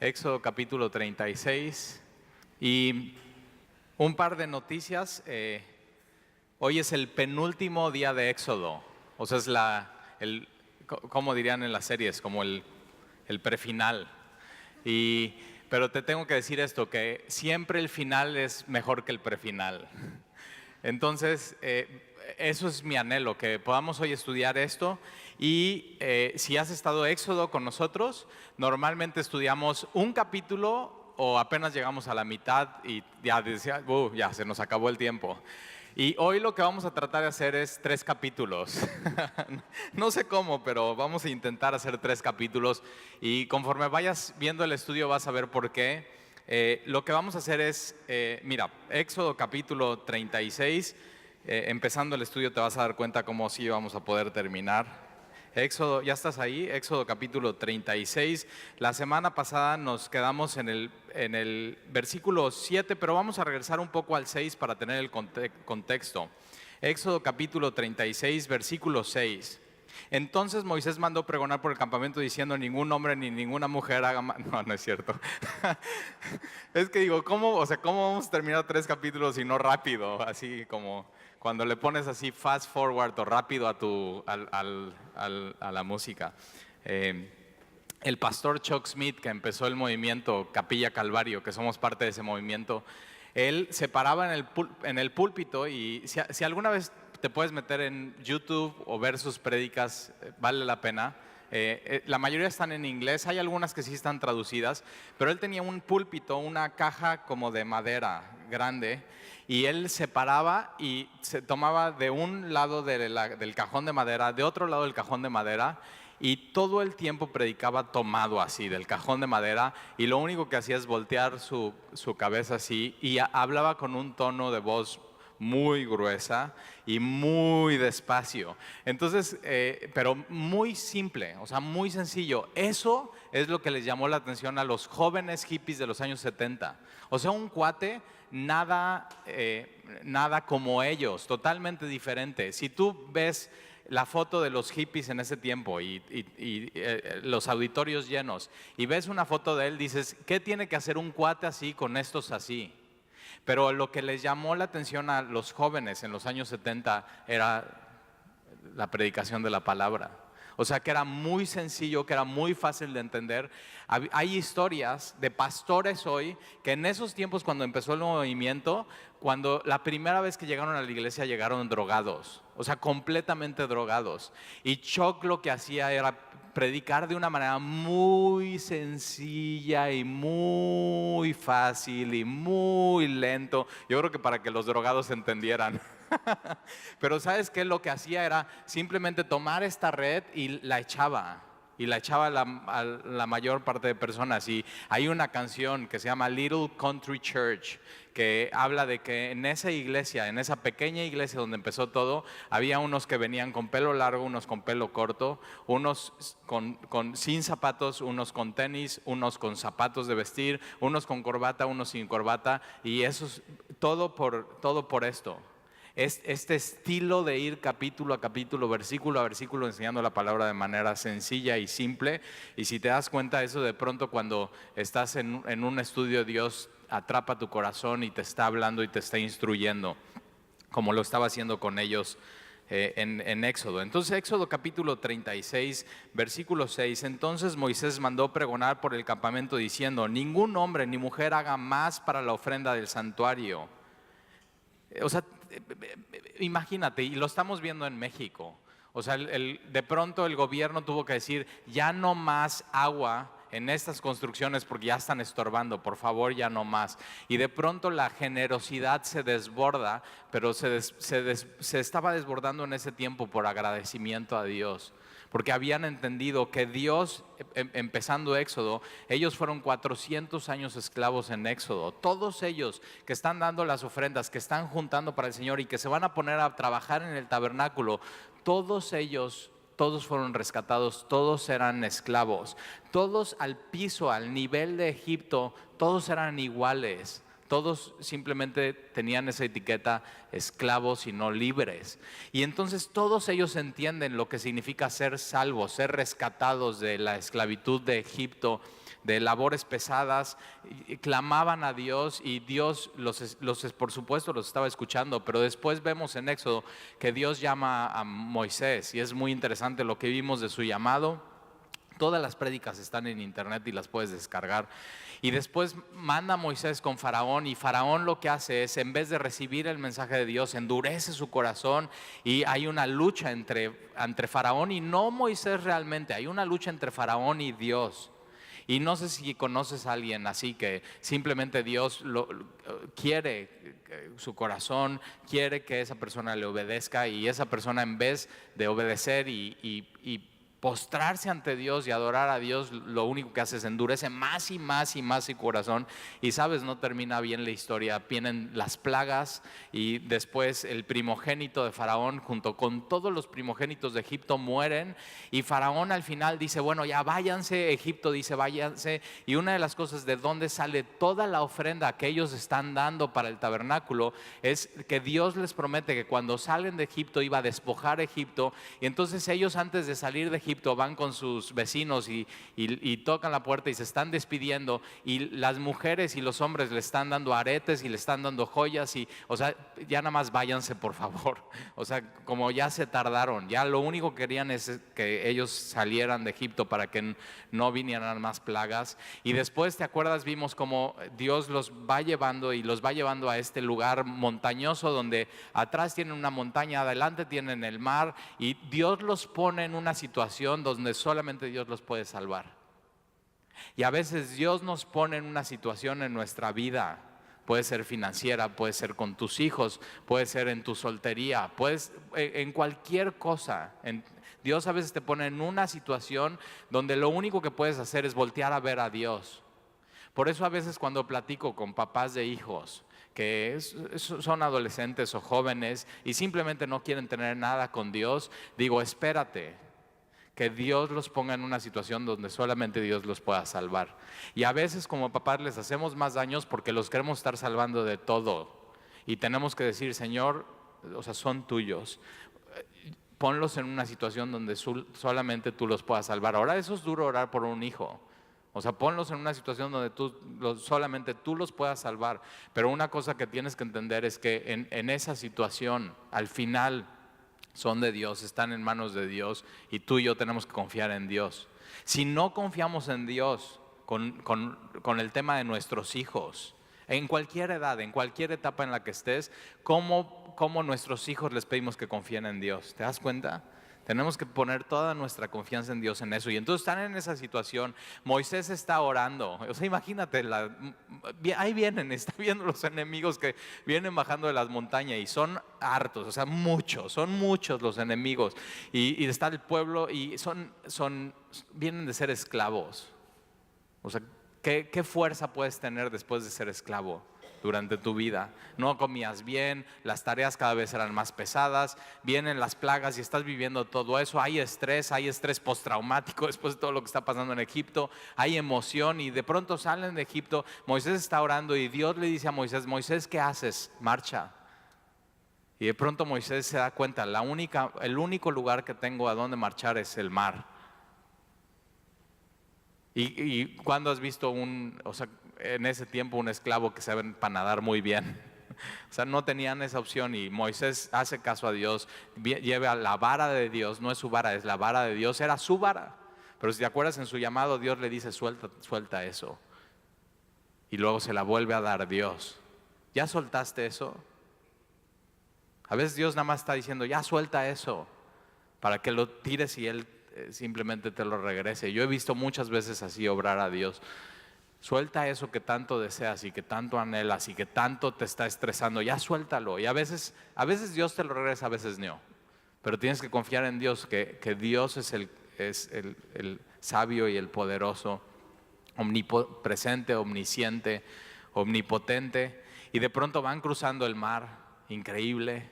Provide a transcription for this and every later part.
Éxodo capítulo 36 y un par de noticias. Hoy es el penúltimo día de Éxodo, o sea, es como dirían en las series, como el prefinal. Pero te tengo que decir esto, que siempre el final es mejor que el prefinal. Entonces, eso es mi anhelo, que podamos hoy estudiar esto. Y si has estado Éxodo con nosotros, normalmente estudiamos un capítulo o apenas llegamos a la mitad y ya se nos acabó el tiempo. Y hoy lo que vamos a tratar de hacer es 3 capítulos. No sé cómo, pero vamos a intentar hacer 3 capítulos. Y conforme vayas viendo el estudio vas a ver por qué. Lo que vamos a hacer es, mira, Éxodo capítulo 36, empezando el estudio te vas a dar cuenta cómo sí vamos a poder terminar. Éxodo, ¿ya estás ahí? Éxodo capítulo 36. La semana pasada nos quedamos en el versículo 7, pero vamos a regresar un poco al 6 para tener el contexto. Éxodo capítulo 36, versículo 6. Entonces Moisés mandó pregonar por el campamento diciendo: ningún hombre ni ninguna mujer haga más. No, no es cierto. Es que digo, ¿cómo vamos a terminar 3 capítulos y no rápido? Así como cuando le pones así fast forward o rápido a la música. El pastor Chuck Smith, que empezó el movimiento Capilla Calvario, que somos parte de ese movimiento, él se paraba en el púlpito y si alguna vez te puedes meter en YouTube o ver sus prédicas, vale la pena. La mayoría están en inglés, hay algunas que sí están traducidas, pero él tenía un púlpito, una caja como de madera grande, y él se paraba y se tomaba de un lado del cajón de madera, de otro lado del cajón de madera, y todo el tiempo predicaba tomado así, del cajón de madera, y lo único que hacía es voltear su cabeza así, y hablaba con un tono de voz muy gruesa y muy despacio. Entonces, pero muy simple, o sea, muy sencillo. Eso es lo que les llamó la atención a los jóvenes hippies de los años 70. O sea, un cuate nada como ellos, totalmente diferente. Si tú ves la foto de los hippies en ese tiempo y los auditorios llenos, y ves una foto de él, dices, ¿qué tiene que hacer un cuate así con estos así? Pero lo que les llamó la atención a los jóvenes en los años 70 era la predicación de la palabra. O sea, que era muy sencillo, que era muy fácil de entender. Hay historias de pastores hoy que en esos tiempos, cuando empezó el movimiento, cuando la primera vez que llegaron a la iglesia llegaron drogados, o sea, completamente drogados. Y Chuck lo que hacía era predicar de una manera muy sencilla y muy fácil y muy lento. Yo creo que para que los drogados entendieran. Pero ¿sabes qué? Lo que hacía era simplemente tomar esta red y la echaba. Y la echaba a la mayor parte de personas. Y hay una canción que se llama Little Country Church, que habla de que en esa iglesia, en esa pequeña iglesia donde empezó todo, había unos que venían con pelo largo, unos con pelo corto, unos sin zapatos, unos con tenis, unos con zapatos de vestir, unos con corbata, unos sin corbata. Y eso es todo por esto. Este estilo de ir capítulo a capítulo, versículo a versículo, enseñando la palabra de manera sencilla y simple. Y si te das cuenta, eso de pronto cuando estás en un estudio, Dios atrapa tu corazón y te está hablando y te está instruyendo, como lo estaba haciendo con ellos en Éxodo. Entonces, Éxodo capítulo 36, versículo 6. Entonces Moisés mandó pregonar por el campamento diciendo: ningún hombre ni mujer haga más para la ofrenda del santuario. O sea, imagínate, y lo estamos viendo en México. O sea, de pronto el gobierno tuvo que decir: ya no más agua en estas construcciones porque ya están estorbando, por favor, ya no más. Y de pronto la generosidad se desborda, pero se estaba desbordando en ese tiempo por agradecimiento a Dios. Porque habían entendido que Dios, empezando Éxodo, ellos fueron 400 años esclavos en Éxodo. Todos ellos que están dando las ofrendas, que están juntando para el Señor y que se van a poner a trabajar en el tabernáculo, todos ellos, todos fueron rescatados, todos eran esclavos. Todos al piso, al nivel de Egipto, todos eran iguales. Todos simplemente tenían esa etiqueta, esclavos y no libres. Y entonces todos ellos entienden lo que significa ser salvos, ser rescatados de la esclavitud de Egipto. de labores pesadas, y clamaban a Dios y Dios por supuesto los estaba escuchando, pero después vemos en Éxodo que Dios llama a Moisés y es muy interesante lo que vimos de su llamado. Todas las prédicas están en internet y las puedes descargar. Y después manda a Moisés con Faraón y Faraón lo que hace es, en vez de recibir el mensaje de Dios, endurece su corazón y hay una lucha entre Faraón y no Moisés realmente, hay una lucha entre Faraón y Dios. Y no sé si conoces a alguien así que simplemente Dios quiere su corazón, quiere que esa persona le obedezca y esa persona en vez de obedecer y postrarse ante Dios y adorar a Dios, lo único que hace es endurece más y más y más su corazón y sabes, no termina bien la historia, vienen las plagas y después el primogénito de Faraón junto con todos los primogénitos de Egipto mueren y Faraón al final dice, bueno ya váyanse, Egipto dice váyanse y una de las cosas de donde sale toda la ofrenda que ellos están dando para el tabernáculo es que Dios les promete que cuando salen de Egipto iba a despojar Egipto y entonces ellos antes de salir de Egipto van con sus vecinos y tocan la puerta y se están despidiendo y las mujeres y los hombres le están dando aretes y le están dando joyas y, o sea, ya nada más váyanse por favor, o sea, como ya se tardaron, ya lo único que querían es que ellos salieran de Egipto para que no vinieran más plagas y después, ¿te acuerdas? Vimos como Dios los va llevando y los va llevando a este lugar montañoso donde atrás tienen una montaña, adelante tienen el mar y Dios los pone en una situación donde solamente Dios los puede salvar. Y a veces Dios nos pone en una situación en nuestra vida, puede ser financiera, puede ser con tus hijos, puede ser en tu soltería, en cualquier cosa. Dios a veces te pone en una situación donde lo único que puedes hacer es voltear a ver a Dios. Por eso a veces cuando platico con papás de hijos que son adolescentes o jóvenes y simplemente no quieren tener nada con Dios, digo, espérate, que Dios los ponga en una situación donde solamente Dios los pueda salvar. Y a veces como papás les hacemos más daños porque los queremos estar salvando de todo. Y tenemos que decir, Señor, o sea, son tuyos. Ponlos en una situación donde solamente tú los puedas salvar. Ahora eso es duro orar por un hijo. O sea, ponlos en una situación donde solamente tú los puedas salvar. Pero una cosa que tienes que entender es que en esa situación, al final, son de Dios, están en manos de Dios y tú y yo tenemos que confiar en Dios. Si no confiamos en Dios con el tema de nuestros hijos, en cualquier edad, en cualquier etapa en la que estés, ¿cómo nuestros hijos les pedimos que confíen en Dios? ¿Te das cuenta? Tenemos que poner toda nuestra confianza en Dios en eso. Y entonces están en esa situación. Moisés está orando. O sea, imagínate, ahí vienen, está viendo los enemigos que vienen bajando de las montañas y son hartos, o sea, son muchos los enemigos. Y está el pueblo y vienen de ser esclavos. O sea, ¿qué fuerza puedes tener después de ser esclavo? Durante tu vida, no comías bien, las tareas cada vez eran más pesadas, vienen las plagas y estás viviendo todo eso, hay estrés postraumático después de todo lo que está pasando en Egipto, hay emoción y de pronto salen de Egipto, Moisés está orando y Dios le dice a Moisés, Moisés, ¿qué haces? Marcha. Y de pronto Moisés se da cuenta, el único lugar que tengo a donde marchar es el mar. ¿Y cuándo has visto en ese tiempo un esclavo que sabe para nadar muy bien? O sea, no tenían esa opción y Moisés hace caso a Dios, lleva la vara de Dios, no es su vara, es la vara de Dios, era su vara. Pero si te acuerdas en su llamado, Dios le dice, suelta eso. Y luego se la vuelve a dar Dios. ¿Ya soltaste eso? A veces Dios nada más está diciendo, ya suelta eso, para que lo tires y Él simplemente te lo regrese. Yo he visto muchas veces así obrar a Dios. Suelta eso que tanto deseas y que tanto anhelas y que tanto te está estresando, ya suéltalo. Y a veces Dios te lo regresa, a veces no. Pero tienes que confiar en Dios, que Dios es el sabio y el poderoso, omnipresente, omnisciente, omnipotente. Y de pronto van cruzando el mar, increíble,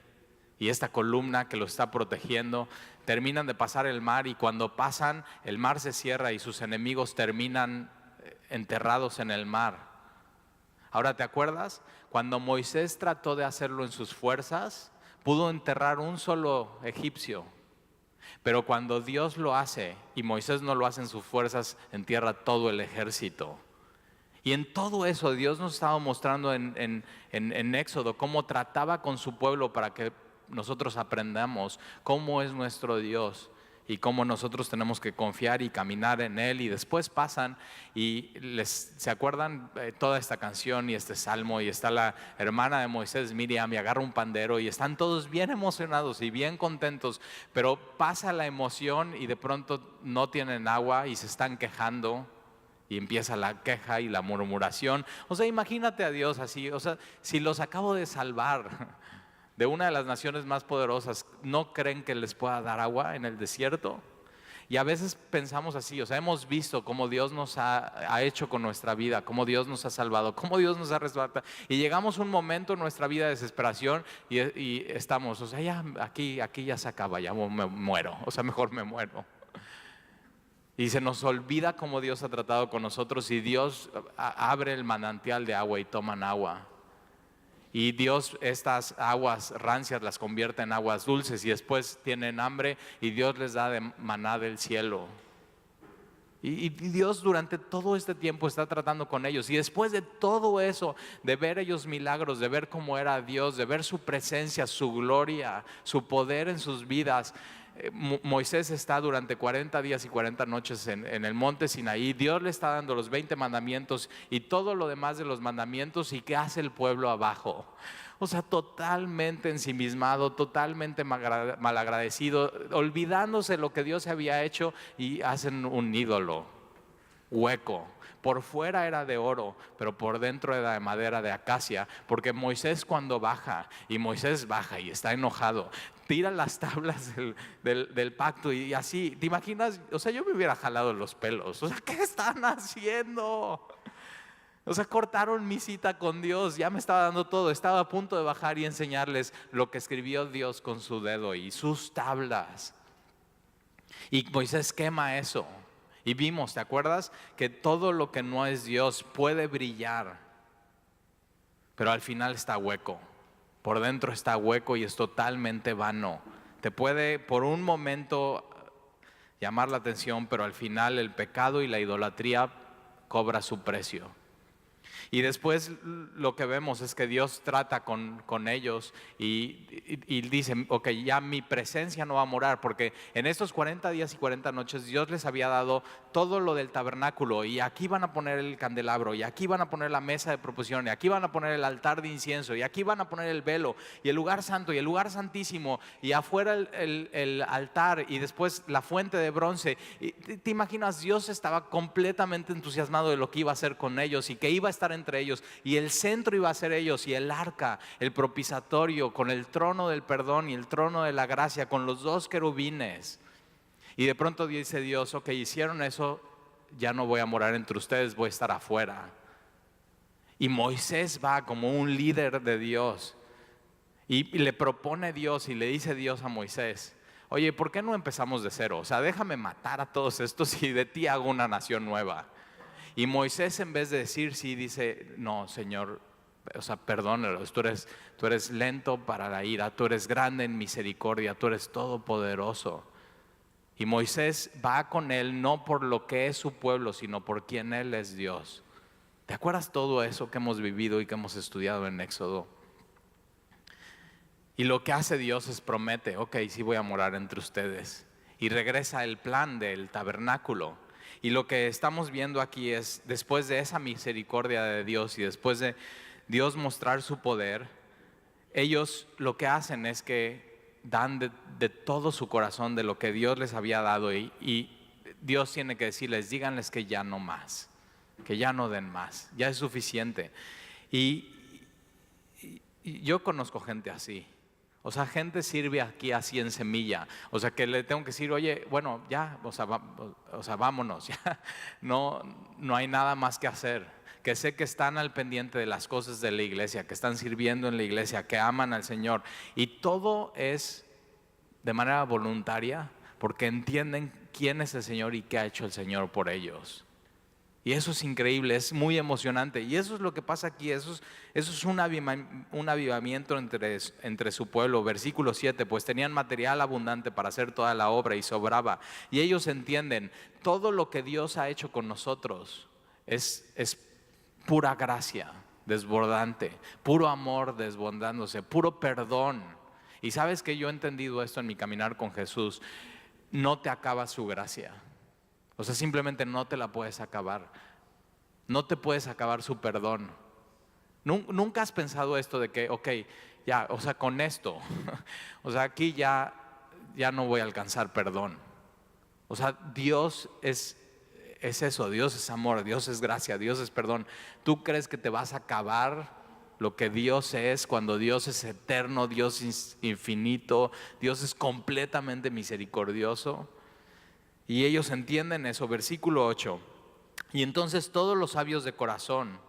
y esta columna que lo está protegiendo, terminan de pasar el mar y cuando pasan, el mar se cierra y sus enemigos terminan enterrados en el mar. Ahora, ¿te acuerdas? Cuando Moisés trató de hacerlo en sus fuerzas, pudo enterrar un solo egipcio. Pero cuando Dios lo hace, y Moisés no lo hace en sus fuerzas, entierra todo el ejército. Y en todo eso Dios nos estaba mostrando en Éxodo cómo trataba con su pueblo para que nosotros aprendamos cómo es nuestro Dios y cómo nosotros tenemos que confiar y caminar en Él. Y después pasan y se acuerdan toda esta canción y este salmo, y está la hermana de Moisés, Miriam, y agarra un pandero y están todos bien emocionados y bien contentos, pero pasa la emoción y de pronto no tienen agua y se están quejando. Y empieza la queja y la murmuración. O sea, imagínate a Dios así. O sea, si los acabo de salvar de una de las naciones más poderosas, ¿no creen que les pueda dar agua en el desierto? Y a veces pensamos así. O sea, hemos visto cómo Dios nos ha hecho con nuestra vida, cómo Dios nos ha salvado, cómo Dios nos ha rescatado. Y llegamos a un momento en nuestra vida de desesperación y estamos, o sea, ya aquí ya se acaba, ya me muero. O sea, mejor me muero. Y se nos olvida cómo Dios ha tratado con nosotros, y Dios abre el manantial de agua y toman agua. Y Dios estas aguas rancias las convierte en aguas dulces, y después tienen hambre y Dios les da de maná del cielo. Y Dios durante todo este tiempo está tratando con ellos. Y después de todo eso, de ver ellos milagros, de ver cómo era Dios, de ver su presencia, su gloria, su poder en sus vidas, Moisés está durante 40 días y 40 noches en el monte Sinaí. Dios le está dando los 20 mandamientos y todo lo demás de los mandamientos. ¿Y qué hace el pueblo abajo? O sea, totalmente ensimismado, totalmente malagradecido, olvidándose lo que Dios había hecho, y hacen un ídolo hueco. Por fuera era de oro, pero por dentro era de madera de acacia, porque Moisés cuando baja, y Moisés baja y está enojado, tira las tablas del pacto y así, ¿te imaginas? O sea, yo me hubiera jalado los pelos. O sea, ¿qué están haciendo? O sea, cortaron mi cita con Dios, ya me estaba dando todo, estaba a punto de bajar y enseñarles lo que escribió Dios con su dedo y sus tablas. Y Moisés quema eso. Y vimos, ¿te acuerdas? Que todo lo que no es Dios puede brillar, pero al final está hueco. Por dentro está hueco y es totalmente vano. Te puede por un momento llamar la atención, pero al final el pecado y la idolatría cobra su precio. Y después lo que vemos es que Dios trata con ellos y dice, ok, ya mi presencia no va a morar, porque en estos 40 días y 40 noches Dios les había dado todo lo del tabernáculo, y aquí van a poner el candelabro, y aquí van a poner la mesa de proposición, y aquí van a poner el altar de incienso, y aquí van a poner el velo, y el lugar santo, y el lugar santísimo, y afuera el altar, y después la fuente de bronce. Y te imaginas, Dios estaba completamente entusiasmado de lo que iba a hacer con ellos y que iba a estar entre ellos, y el centro iba a ser ellos, y el arca, el propiciatorio con el trono del perdón y el trono de la gracia con los dos querubines. Y de pronto dice Dios, ok, hicieron eso, ya no voy a morar entre ustedes, voy a estar afuera. Y Moisés va como un líder de Dios y le propone Dios y le dice Dios a Moisés, oye, ¿por qué no empezamos de cero? O sea, déjame matar a todos estos y de ti hago una nación nueva. Y Moisés, en vez de decir sí, dice, no, Señor, o sea, perdónalos, tú eres lento para la ira, tú eres grande en misericordia, tú eres todopoderoso. Y Moisés va con él no por lo que es su pueblo, sino por quien él es Dios. ¿Te acuerdas todo eso que hemos vivido y que hemos estudiado en Éxodo? Y lo que hace Dios es promete, ok, sí voy a morar entre ustedes. Y regresa el plan del tabernáculo. Y lo que estamos viendo aquí es, después de esa misericordia de Dios y después de Dios mostrar su poder, ellos lo que hacen es que dan de todo su corazón de lo que Dios les había dado, y Dios tiene que decirles, díganles que ya no más, que ya no den más, ya es suficiente. Y yo conozco gente así. O sea, gente sirve aquí así en Semilla. O sea, que le tengo que decir, oye, bueno, ya, o sea, vámonos, ya. No hay nada más que hacer. Que sé que están al pendiente de las cosas de la iglesia, que están sirviendo en la iglesia, que aman al Señor. Y todo es de manera voluntaria, porque entienden quién es el Señor y qué ha hecho el Señor por ellos. Y eso es increíble, es muy emocionante. Y eso es lo que pasa aquí, eso es un avivamiento entre su pueblo. Versículo 7, pues tenían material abundante para hacer toda la obra y sobraba. Y ellos entienden, todo lo que Dios ha hecho con nosotros es pura gracia desbordante, puro amor desbordándose, puro perdón. Y sabes que yo he entendido esto en mi caminar con Jesús, no te acaba su gracia. O sea, simplemente no te la puedes acabar. No te puedes acabar su perdón. Nunca has pensado esto de que, ok, ya, o sea, con esto, o sea, aquí ya no voy a alcanzar perdón. O sea, Dios es eso, Dios es amor, Dios es gracia, Dios es perdón. ¿Tú crees que te vas a acabar lo que Dios es cuando Dios es eterno, Dios es infinito, Dios es completamente misericordioso? Y ellos entienden eso, versículo 8. Y entonces todos los sabios de corazón,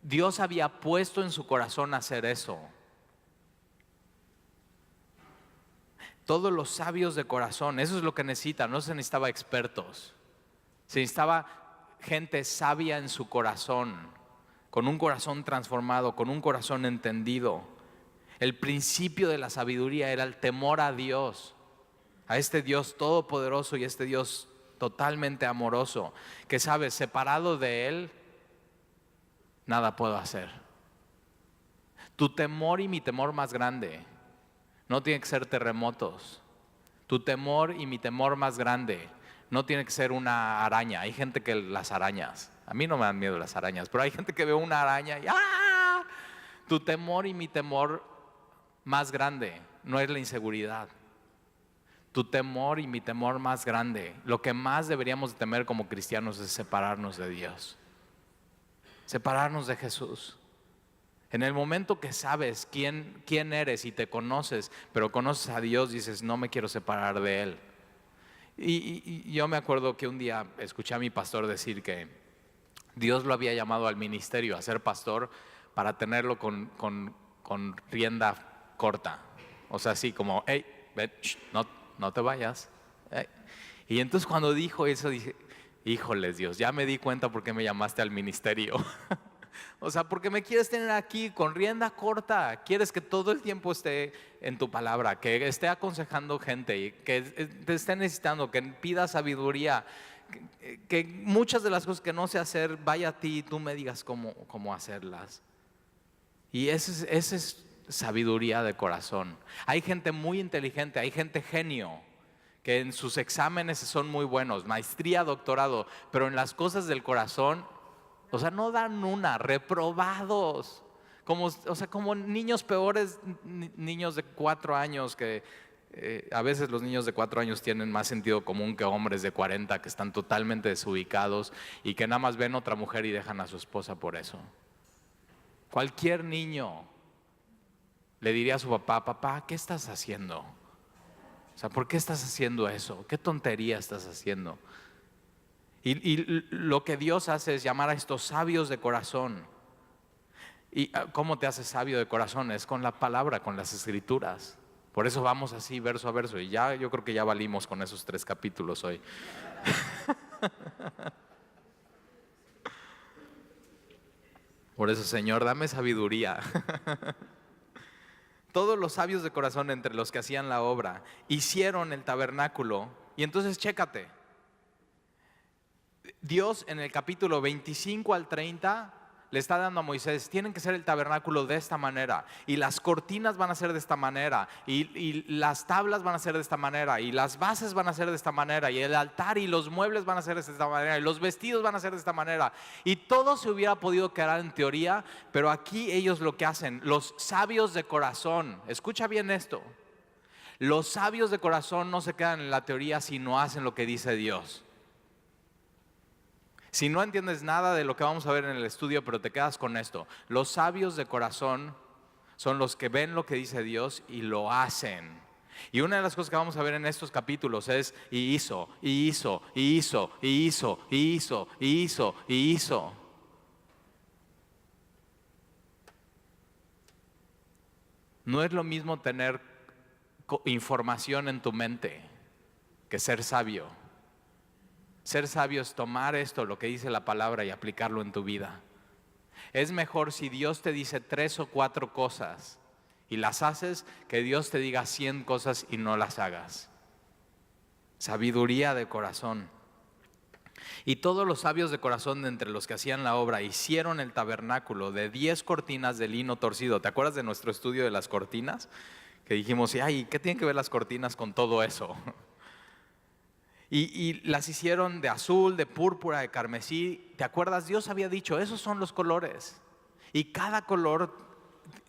Dios había puesto en su corazón hacer eso. Todos los sabios de corazón, eso es lo que necesitan, no se necesitaba expertos. Se necesitaba gente sabia en su corazón, con un corazón transformado, con un corazón entendido. El principio de la sabiduría era el temor a Dios, a este Dios todopoderoso y este Dios totalmente amoroso, que sabes, separado de Él, nada puedo hacer. Tu temor y mi temor más grande no tiene que ser terremotos. Tu temor y mi temor más grande no tiene que ser una araña. Hay gente que las arañas, a mí no me dan miedo las arañas, pero hay gente que ve una araña y ¡ah! Tu temor y mi temor más grande no es la inseguridad. Tu temor y mi temor más grande, lo que más deberíamos temer como cristianos es separarnos de Dios, separarnos de Jesús. En el momento que sabes quién eres y te conoces, pero conoces a Dios, dices, no me quiero separar de Él. Y yo me acuerdo que un día escuché a mi pastor decir que Dios lo había llamado al ministerio, a ser pastor, para tenerlo con rienda corta. O sea, así como, hey, ven, no te vayas. Y entonces cuando dijo eso, dije, híjoles Dios, ya me di cuenta por qué me llamaste al ministerio. O sea, porque me quieres tener aquí con rienda corta, quieres que todo el tiempo esté en tu palabra, que esté aconsejando gente, que te esté necesitando, que pida sabiduría, que muchas de las cosas que no sé hacer, vaya a ti y tú me digas cómo hacerlas. Y esa es sabiduría de corazón. Hay gente muy inteligente, hay gente genio, que en sus exámenes son muy buenos, maestría, doctorado, pero en las cosas del corazón, o sea, no dan una, reprobados. Como niños peores, niños de 4 años que a veces los niños de 4 años tienen más sentido común que hombres de 40 que están totalmente desubicados y que nada más ven otra mujer y dejan a su esposa por eso. Cualquier niño le diría a su papá, papá, ¿qué estás haciendo? O sea, ¿por qué estás haciendo eso? ¿Qué tontería estás haciendo? Y lo que Dios hace es llamar a estos sabios de corazón. ¿Y cómo te haces sabio de corazón? Es con la palabra, con las escrituras. Por eso vamos así verso a verso. Y ya yo creo que ya valimos con esos 3 capítulos hoy. Por eso, Señor, dame sabiduría. Todos los sabios de corazón entre los que hacían la obra hicieron el tabernáculo. Y entonces chécate. Dios en el capítulo 25 al 30 le está dando a Moisés, tienen que ser el tabernáculo de esta manera, y las cortinas van a ser de esta manera, y las tablas van a ser de esta manera, y las bases van a ser de esta manera, y el altar y los muebles van a ser de esta manera, y los vestidos van a ser de esta manera. Y todo se hubiera podido quedar en teoría, pero aquí ellos lo que hacen, los sabios de corazón, escucha bien esto, los sabios de corazón no se quedan en la teoría si no hacen lo que dice Dios. Si no entiendes nada de lo que vamos a ver en el estudio, pero te quedas con esto, los sabios de corazón son los que ven lo que dice Dios y lo hacen. Y una de las cosas que vamos a ver en estos capítulos es y hizo. No es lo mismo tener información en tu mente que ser sabio. Ser sabio es tomar esto, lo que dice la palabra, y aplicarlo en tu vida. Es mejor si Dios te dice 3 o 4 cosas y las haces, que Dios te diga 100 cosas y no las hagas. Sabiduría de corazón. Y todos los sabios de corazón de entre los que hacían la obra hicieron el tabernáculo de 10 cortinas de lino torcido. ¿Te acuerdas de nuestro estudio de las cortinas? Que dijimos, ay, ¿qué tienen que ver las cortinas con todo eso? Y las hicieron de azul, de púrpura, de carmesí. ¿Te acuerdas? Dios había dicho, esos son los colores. Y cada color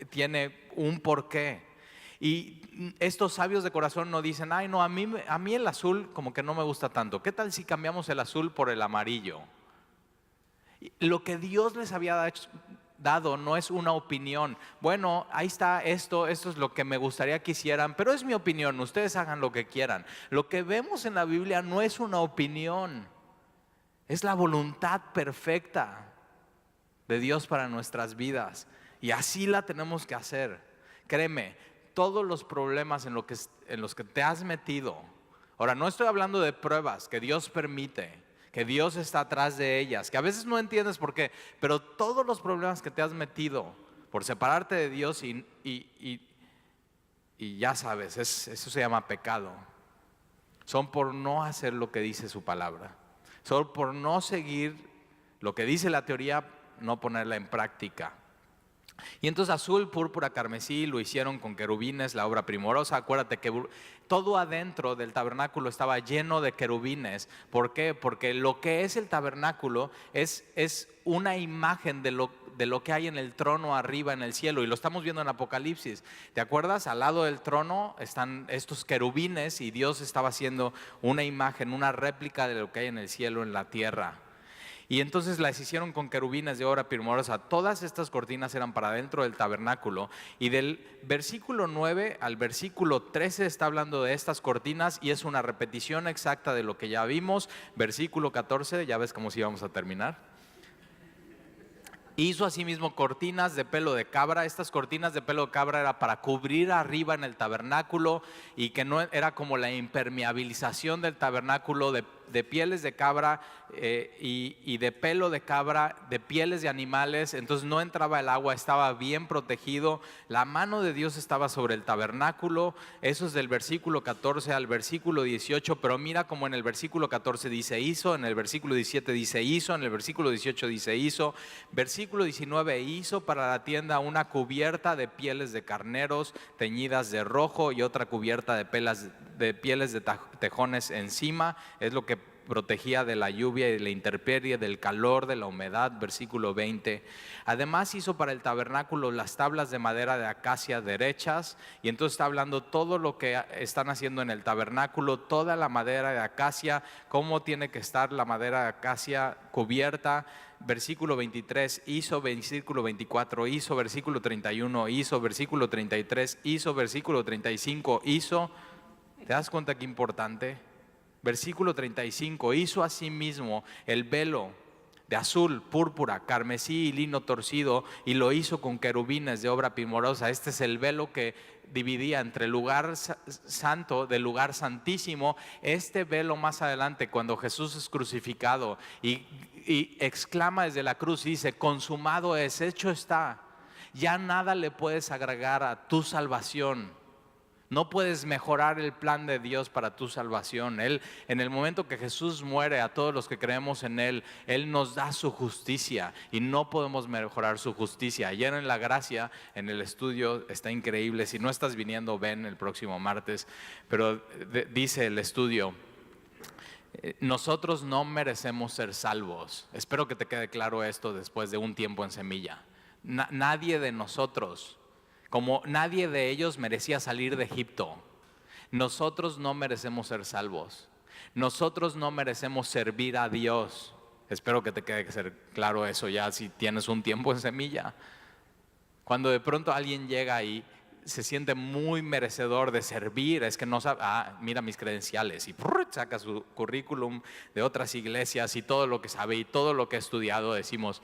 tiene un porqué. Y estos sabios de corazón no dicen, ay no, a mí el azul como que no me gusta tanto. ¿Qué tal si cambiamos el azul por el amarillo? Lo que Dios les había dado no es una opinión. Bueno, ahí está esto es lo que me gustaría que hicieran, pero es mi opinión, ustedes hagan lo que quieran. Lo que vemos en la Biblia no es una opinión, es la voluntad perfecta de Dios para nuestras vidas. Y así la tenemos que hacer. Créeme, todos los problemas en los que te has metido, ahora no estoy hablando de pruebas que Dios permite, que Dios está atrás de ellas, que a veces no entiendes por qué, pero todos los problemas que te has metido por separarte de Dios y ya sabes, eso se llama pecado, son por no hacer lo que dice su palabra, son por no seguir lo que dice la teoría, no ponerla en práctica. Y entonces azul, púrpura, carmesí lo hicieron con querubines, la obra primorosa. Acuérdate que todo adentro del tabernáculo estaba lleno de querubines. ¿Por qué? Porque lo que es el tabernáculo es una imagen de lo que hay en el trono arriba en el cielo. Y lo estamos viendo en Apocalipsis. ¿Te acuerdas? Al lado del trono están estos querubines y Dios estaba haciendo una imagen, una réplica de lo que hay en el cielo, en la tierra. Y entonces las hicieron con querubines de obra primorosa. Todas estas cortinas eran para dentro del tabernáculo. Y del versículo 9 al versículo 13 está hablando de estas cortinas y es una repetición exacta de lo que ya vimos. Versículo 14, ya ves cómo si íbamos a terminar. Hizo asimismo cortinas de pelo de cabra. Estas cortinas de pelo de cabra era para cubrir arriba en el tabernáculo y que no era como la impermeabilización del tabernáculo de pieles de cabra y de pelo de cabra, de pieles de animales. Entonces no entraba el agua, estaba bien protegido. La mano de Dios estaba sobre el tabernáculo. Eso es del versículo 14 al versículo 18. Pero mira como en el versículo 14 dice hizo, en el versículo 17 dice hizo, en el versículo 18 dice hizo. Versículo 19, hizo para la tienda una cubierta de pieles de carneros teñidas de rojo y otra cubierta de pieles de tejones encima. Es lo que protegía de la lluvia y de la intemperie, del calor, de la humedad. Versículo 20. Además hizo para el tabernáculo las tablas de madera de acacia derechas. Y entonces está hablando todo lo que están haciendo en el tabernáculo, toda la madera de acacia, cómo tiene que estar la madera de acacia cubierta. Versículo 23 hizo, versículo 24 hizo, versículo 31 hizo, versículo 33 hizo, versículo 35 hizo. ¿Te das cuenta qué importante? Versículo 35, hizo asimismo el velo de azul, púrpura, carmesí y lino torcido y lo hizo con querubines de obra primorosa. Este es el velo que dividía entre el lugar santo del lugar santísimo. Este velo más adelante, cuando Jesús es crucificado y exclama desde la cruz y dice, consumado es, hecho está. Ya nada le puedes agregar a tu salvación. No puedes mejorar el plan de Dios para tu salvación. Él, en el momento que Jesús muere, a todos los que creemos en Él, Él nos da su justicia y no podemos mejorar su justicia. Ayer en la gracia, en el estudio, está increíble. Si no estás viniendo, ven el próximo martes. Pero dice el estudio, nosotros no merecemos ser salvos. Espero que te quede claro esto después de un tiempo en Semilla. Nadie de nosotros, como nadie de ellos merecía salir de Egipto. Nosotros no merecemos ser salvos. Nosotros no merecemos servir a Dios. Espero que te quede claro eso ya si tienes un tiempo en Semilla. Cuando de pronto alguien llega y se siente muy merecedor de servir, es que no sabe, mira mis credenciales y saca su currículum de otras iglesias y todo lo que sabe y todo lo que ha estudiado, decimos,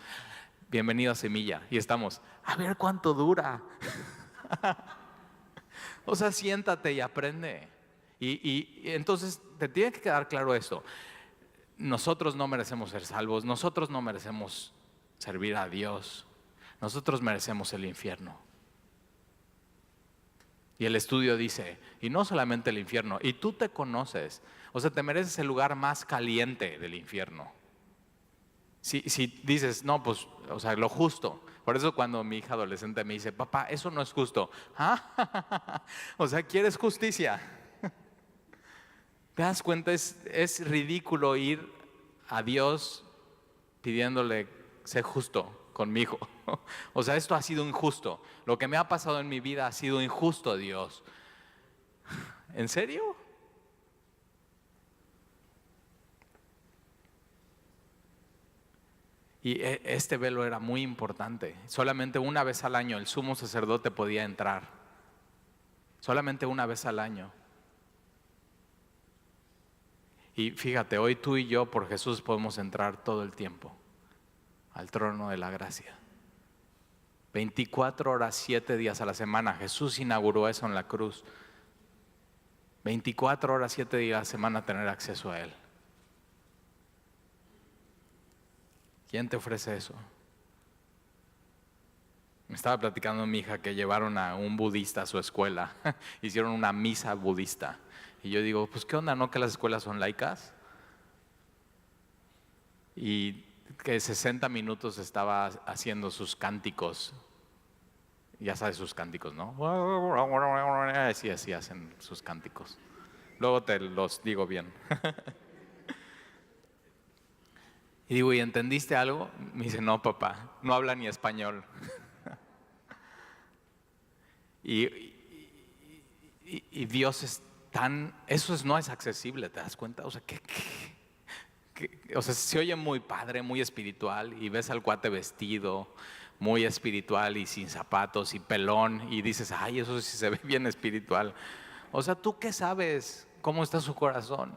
bienvenido a Semilla. Y estamos, a ver cuánto dura. O sea, siéntate y aprende. Y entonces te tiene que quedar claro esto. nosotros no merecemos ser salvos, nosotros no merecemos servir a Dios, nosotros merecemos el infierno. Y el estudio dice, y no solamente el infierno, y tú te conoces, o sea, te mereces el lugar más caliente del infierno. Si dices, no, pues, o sea, lo justo. Por eso cuando mi hija adolescente me dice, papá, eso no es justo. ¿Ah? O sea, ¿quieres justicia? ¿Te das cuenta? Es ridículo ir a Dios pidiéndole, sé justo conmigo. O sea, esto ha sido injusto. Lo que me ha pasado en mi vida ha sido injusto, Dios. ¿En serio? Y este velo era muy importante. Solamente una vez al año el sumo sacerdote podía entrar. Solamente una vez al año. Y fíjate, hoy tú y yo por Jesús podemos entrar todo el tiempo al trono de la gracia. 24 horas, 7 días a la semana. Jesús inauguró eso en la cruz. 24 horas, 7 días a la semana tener acceso a Él. ¿Quién te ofrece eso? Me estaba platicando mi hija que llevaron a un budista a su escuela. Hicieron una misa budista. Y yo digo, pues ¿qué onda? ¿No que las escuelas son laicas? Y que 60 minutos estaba haciendo sus cánticos. Ya sabes sus cánticos, ¿no? Así hacen sus cánticos. Luego te los digo bien. Y digo, ¿y entendiste algo? Me dice, no, papá, no habla ni español. Y Dios es tan, no es accesible, ¿te das cuenta? O sea, o sea, se oye muy padre, muy espiritual, y ves al cuate vestido, muy espiritual y sin zapatos y pelón, y dices, ay, eso sí se ve bien espiritual. O sea, ¿tú qué sabes cómo está su corazón?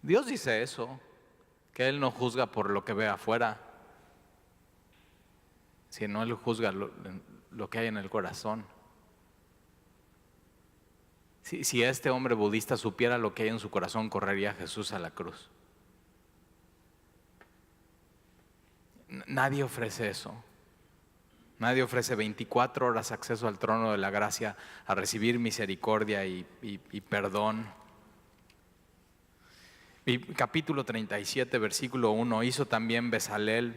Dios dice eso, que Él no juzga por lo que ve afuera, sino Él juzga lo que hay en el corazón. Si este hombre budista supiera lo que hay en su corazón, correría a Jesús a la cruz. Nadie ofrece eso. Nadie ofrece 24 horas acceso al trono de la gracia, a recibir misericordia y perdón. Y capítulo 37, versículo 1, hizo también Bezalel.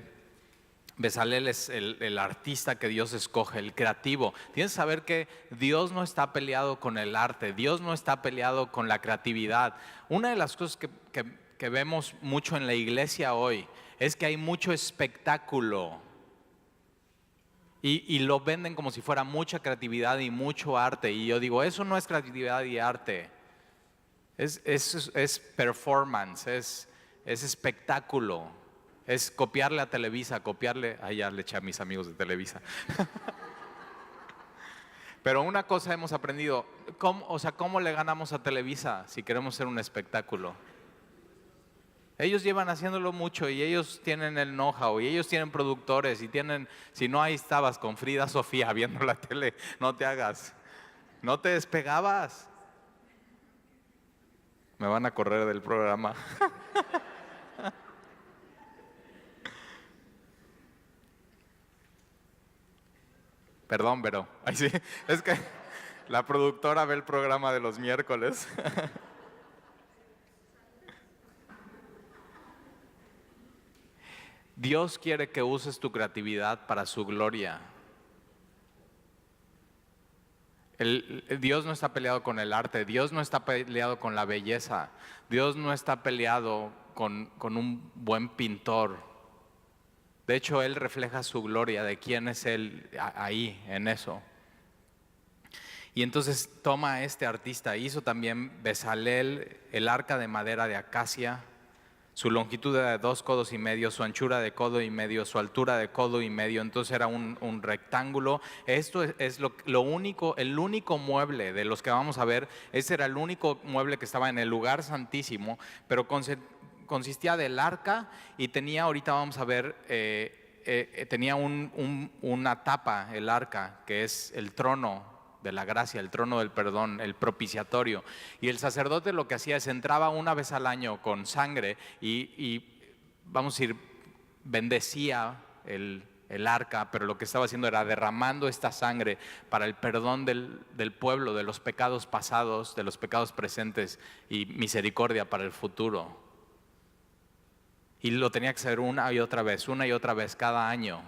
Bezalel es el artista que Dios escoge, el creativo. Tienes que saber que Dios no está peleado con el arte, Dios no está peleado con la creatividad. Una de las cosas que vemos mucho en la iglesia hoy es que hay mucho espectáculo y lo venden como si fuera mucha creatividad y mucho arte. Y yo digo, eso no es creatividad y arte. Es performance, es espectáculo, es copiarle a Televisa, ya le eché a mis amigos de Televisa. Pero una cosa hemos aprendido, ¿cómo le ganamos a Televisa si queremos ser un espectáculo? Ellos llevan haciéndolo mucho y ellos tienen el know-how y ellos tienen productores y tienen, si no ahí estabas con Frida Sofía viendo la tele, no te hagas, no te despegabas. Me van a correr del programa. Perdón, pero ay, sí, es que la productora ve el programa de los miércoles. Dios quiere que uses tu creatividad para su gloria. Dios no está peleado con el arte, Dios no está peleado con la belleza, Dios no está peleado con un buen pintor. De hecho, Él refleja su gloria de quién es Él ahí, en eso. Y entonces toma a este artista, hizo también Bezalel, el arca de madera de acacia. Su longitud era de 2 codos y medio, su anchura de codo y medio, su altura de codo y medio. Entonces era un rectángulo. Esto es lo único, el único mueble de los que vamos a ver. Ese era el único mueble que estaba en el lugar santísimo, pero consistía del arca y tenía, ahorita vamos a ver, tenía una tapa, el arca, que es el trono de la gracia, el trono del perdón, el propiciatorio. Y el sacerdote lo que hacía es entraba una vez al año con sangre y vamos a decir, bendecía el arca, pero lo que estaba haciendo era derramando esta sangre para el perdón del pueblo, de los pecados pasados, de los pecados presentes y misericordia para el futuro. Y lo tenía que hacer una y otra vez cada año.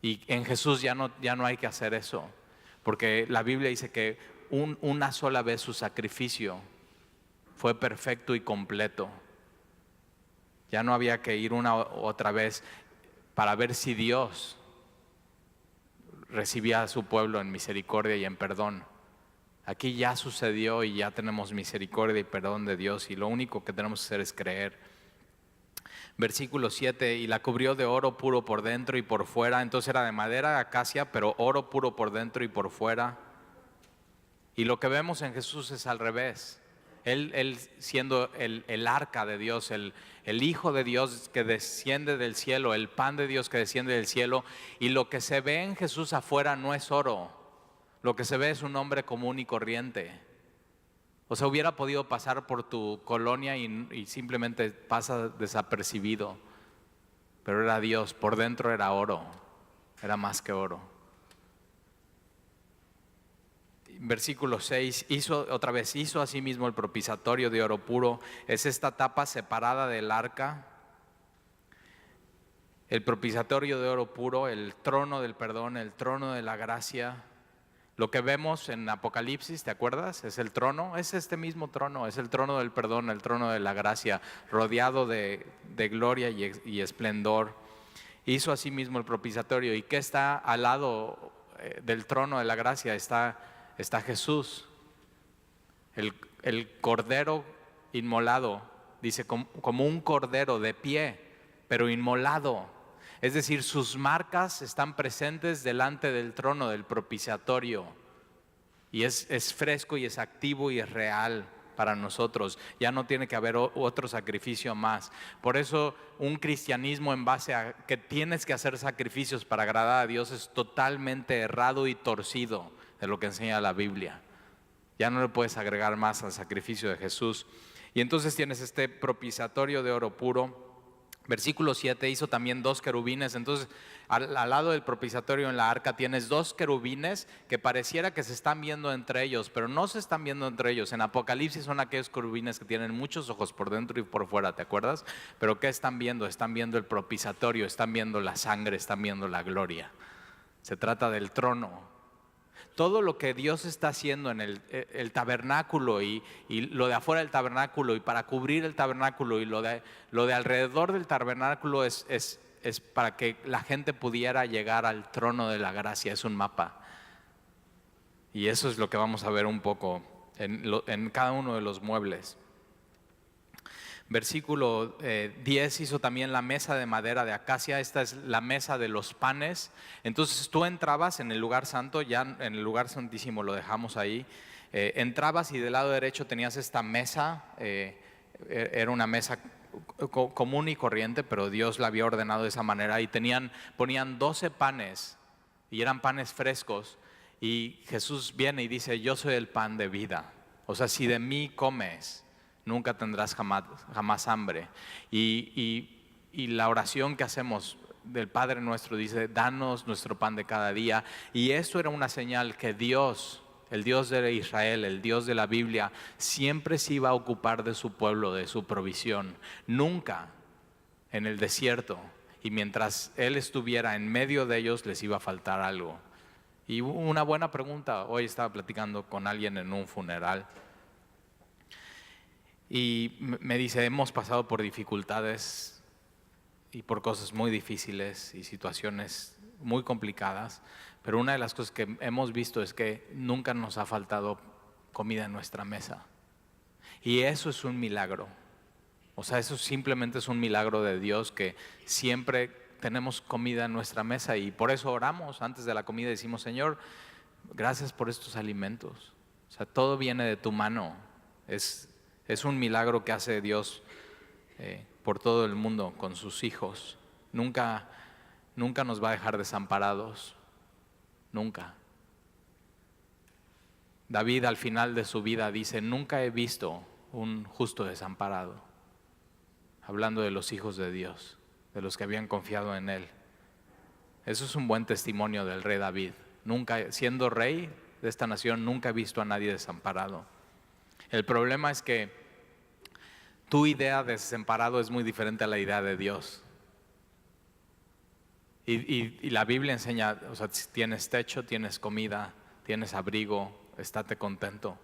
Y en Jesús ya no hay que hacer eso, porque la Biblia dice que una sola vez su sacrificio fue perfecto y completo. Ya no había que ir una otra vez para ver si Dios recibía a su pueblo en misericordia y en perdón. Aquí ya sucedió y ya tenemos misericordia y perdón de Dios, y lo único que tenemos que hacer es creer. Versículo 7, y la cubrió de oro puro por dentro y por fuera. Entonces era de madera de acacia, pero oro puro por dentro y por fuera. Y lo que vemos en Jesús es al revés. Él siendo el arca de Dios, el Hijo de Dios que desciende del cielo, el pan de Dios que desciende del cielo. Y lo que se ve en Jesús afuera no es oro. Lo que se ve es un hombre común y corriente. O sea, hubiera podido pasar por tu colonia y simplemente pasa desapercibido. Pero era Dios, por dentro era oro, era más que oro. Versículo 6, hizo asimismo el propiciatorio de oro puro. Es esta tapa separada del arca. El propiciatorio de oro puro, el trono del perdón, el trono de la gracia. Lo que vemos en Apocalipsis, ¿te acuerdas? Es el trono, es este mismo trono, es el trono del perdón, el trono de la gracia, rodeado de gloria y esplendor. Hizo asimismo el propiciatorio. ¿Y qué está al lado del trono de la gracia? Está Jesús, el cordero inmolado, dice como un cordero de pie, pero inmolado. Es decir, sus marcas están presentes delante del trono del propiciatorio. Y es fresco y es activo y es real para nosotros. Ya no tiene que haber otro sacrificio más. Por eso un cristianismo en base a que tienes que hacer sacrificios para agradar a Dios es totalmente errado y torcido de lo que enseña la Biblia. Ya no le puedes agregar más al sacrificio de Jesús. Y entonces tienes este propiciatorio de oro puro. Versículo 7, hizo también 2 querubines. Entonces al lado del propiciatorio en la arca tienes 2 querubines que pareciera que se están viendo entre ellos, pero no se están viendo entre ellos. En Apocalipsis son aquellos querubines que tienen muchos ojos por dentro y por fuera, ¿te acuerdas? Pero ¿qué están viendo? Están viendo el propiciatorio, están viendo la sangre, están viendo la gloria. Se trata del trono. Todo lo que Dios está haciendo en el tabernáculo y lo de afuera del tabernáculo y para cubrir el tabernáculo y lo de alrededor del tabernáculo es para que la gente pudiera llegar al trono de la gracia. Es un mapa. Y eso es lo que vamos a ver un poco en cada uno de los muebles. Versículo 10, hizo también la mesa de madera de acacia. Esta es la mesa de los panes. Entonces tú entrabas en el lugar santo, ya en el lugar santísimo lo dejamos ahí. Entrabas y del lado derecho tenías esta mesa. Era una mesa común y corriente, pero Dios la había ordenado de esa manera. Y ponían 12 panes y eran panes frescos. Y Jesús viene y dice: yo soy el pan de vida. O sea, si de mí comes, nunca tendrás jamás hambre. Y la oración que hacemos del Padre nuestro dice: danos nuestro pan de cada día. Y esto era una señal que Dios, el Dios de Israel, el Dios de la Biblia, siempre se iba a ocupar de su pueblo, de su provisión. Nunca en el desierto y mientras Él estuviera en medio de ellos les iba a faltar algo. Y una buena pregunta, hoy estaba platicando con alguien en un funeral y me dice: hemos pasado por dificultades y por cosas muy difíciles y situaciones muy complicadas, pero una de las cosas que hemos visto es que nunca nos ha faltado comida en nuestra mesa. Y eso es un milagro. O sea, eso simplemente es un milagro de Dios, que siempre tenemos comida en nuestra mesa, y por eso oramos antes de la comida y decimos: Señor, gracias por estos alimentos. O sea, todo viene de tu mano. Es un milagro que hace Dios por todo el mundo con sus hijos. Nunca nos va a dejar desamparados. Nunca. David al final de su vida dice: nunca he visto un justo desamparado. Hablando de los hijos de Dios, de los que habían confiado en Él. Eso es un buen testimonio del rey David. Nunca, siendo rey de esta nación, nunca he visto a nadie desamparado. El problema es que tu idea de desamparado es muy diferente a la idea de Dios. Y la Biblia enseña, o sea, si tienes techo, tienes comida, tienes abrigo, estate contento.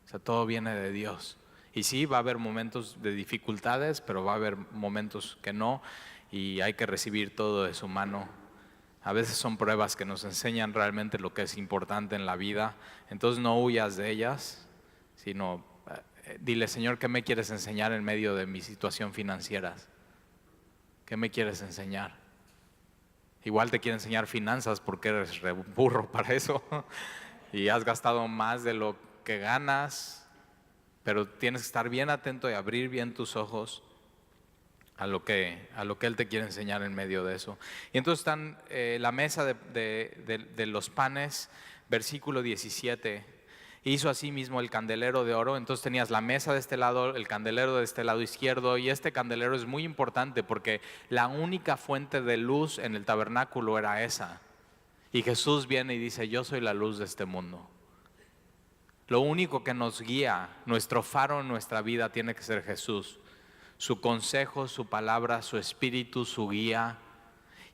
O sea, todo viene de Dios. Y sí, va a haber momentos de dificultades, pero va a haber momentos que no, y hay que recibir todo de su mano. A veces son pruebas que nos enseñan realmente lo que es importante en la vida. Entonces no huyas de ellas, sino dile: Señor, ¿qué me quieres enseñar en medio de mi situación financiera? ¿Qué me quieres enseñar? Igual te quiere enseñar finanzas porque eres re burro para eso y has gastado más de lo que ganas, pero tienes que estar bien atento y abrir bien tus ojos a lo que Él te quiere enseñar en medio de eso. Y entonces están la mesa de los panes, versículo 17. Hizo así mismo el candelero de oro. Entonces tenías la mesa de este lado, el candelero de este lado izquierdo, y este candelero es muy importante porque la única fuente de luz en el tabernáculo era esa. Y Jesús viene y dice: yo soy la luz de este mundo. Lo único que nos guía, nuestro faro en nuestra vida, tiene que ser Jesús. Su consejo, su palabra, su espíritu, su guía.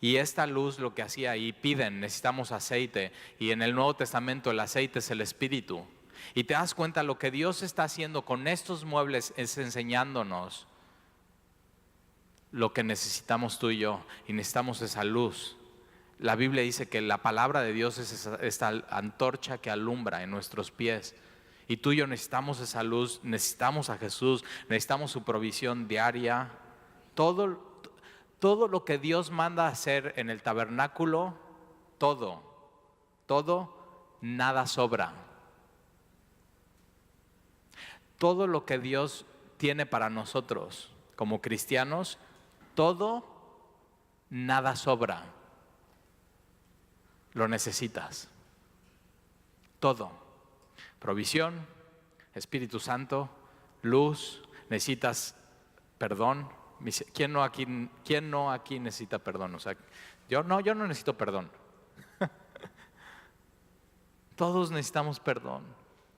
Y esta luz lo que hacía, y piden, necesitamos aceite, y en el Nuevo Testamento el aceite es el espíritu. Y te das cuenta, lo que Dios está haciendo con estos muebles es enseñándonos lo que necesitamos tú y yo, y necesitamos esa luz. La Biblia dice que la palabra de Dios es esta antorcha que alumbra en nuestros pies. Y tú y yo necesitamos esa luz, necesitamos a Jesús, necesitamos su provisión diaria. Todo lo que Dios manda hacer en el tabernáculo, nada sobra. Todo lo que Dios tiene para nosotros como cristianos, nada sobra. Lo necesitas. Todo. Provisión, Espíritu Santo, luz, necesitas perdón. ¿Quién no aquí necesita perdón? O sea, yo no necesito perdón. Todos necesitamos perdón.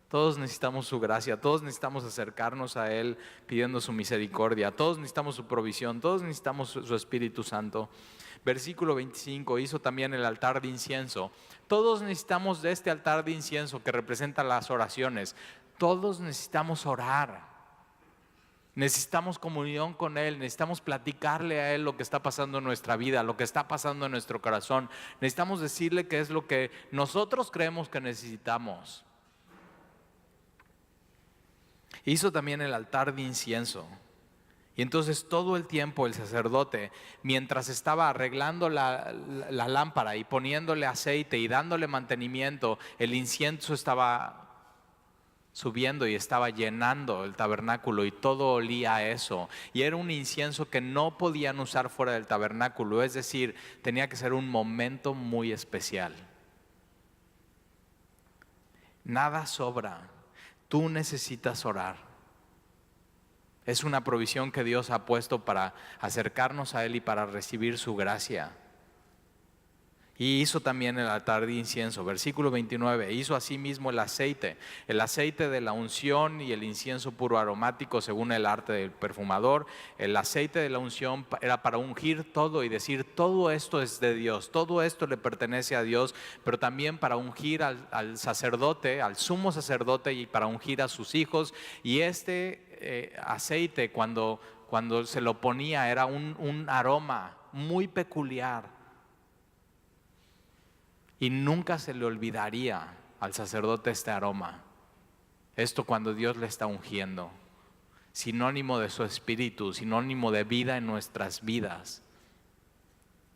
Todos necesitamos su gracia, todos necesitamos acercarnos a Él pidiendo su misericordia, todos necesitamos su provisión, todos necesitamos su Espíritu Santo. Versículo 25, hizo también el altar de incienso. Todos necesitamos de este altar de incienso que representa las oraciones. Todos necesitamos orar. Necesitamos comunión con Él, necesitamos platicarle a Él lo que está pasando en nuestra vida, lo que está pasando en nuestro corazón. Necesitamos decirle qué es lo que nosotros creemos que necesitamos. Hizo también el altar de incienso. Y entonces todo el tiempo el sacerdote, mientras estaba arreglando la lámpara y poniéndole aceite y dándole mantenimiento, el incienso estaba subiendo y estaba llenando el tabernáculo y todo olía a eso. Y era un incienso que no podían usar fuera del tabernáculo, es decir, tenía que ser un momento muy especial. Nada sobra. Tú necesitas orar. Es una provisión que Dios ha puesto para acercarnos a Él y para recibir su gracia. Y hizo también el altar de incienso. Versículo 29, hizo asimismo el aceite de la unción y el incienso puro aromático según el arte del perfumador. El aceite de la unción era para ungir todo y decir: todo esto es de Dios, todo esto le pertenece a Dios, pero también para ungir al sacerdote, al sumo sacerdote, y para ungir a sus hijos. Y aceite cuando se lo ponía era un aroma muy peculiar. Y nunca se le olvidaría al sacerdote este aroma. Esto cuando Dios le está ungiendo. Sinónimo de su espíritu, sinónimo de vida en nuestras vidas.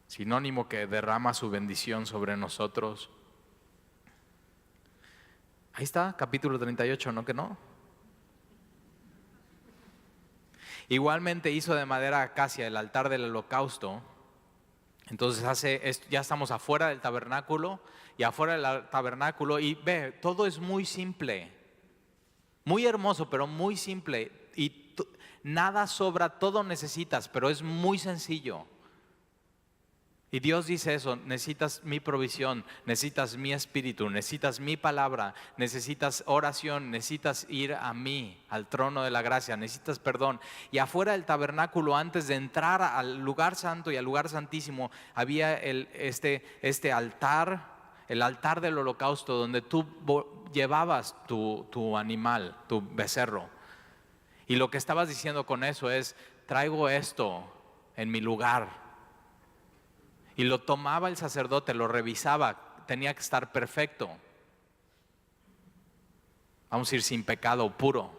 Sinónimo que derrama su bendición sobre nosotros. Ahí está, capítulo 38, ¿no que no? Igualmente hizo de madera acacia el altar del holocausto. Entonces ya estamos afuera del tabernáculo, y afuera del tabernáculo, y ve, todo es muy simple, muy hermoso, pero muy simple, y nada sobra, todo necesitas, pero es muy sencillo. Y Dios dice eso: necesitas mi provisión, necesitas mi espíritu, necesitas mi palabra, necesitas oración, necesitas ir a mí, al trono de la gracia, necesitas perdón. Y afuera del tabernáculo, antes de entrar al lugar santo y al lugar santísimo, había este altar, el altar del holocausto, donde tú llevabas tu animal, tu becerro. Y lo que estabas diciendo con eso es: traigo esto en mi lugar. Y lo tomaba el sacerdote, lo revisaba, tenía que estar perfecto. Vamos a ir sin pecado, puro.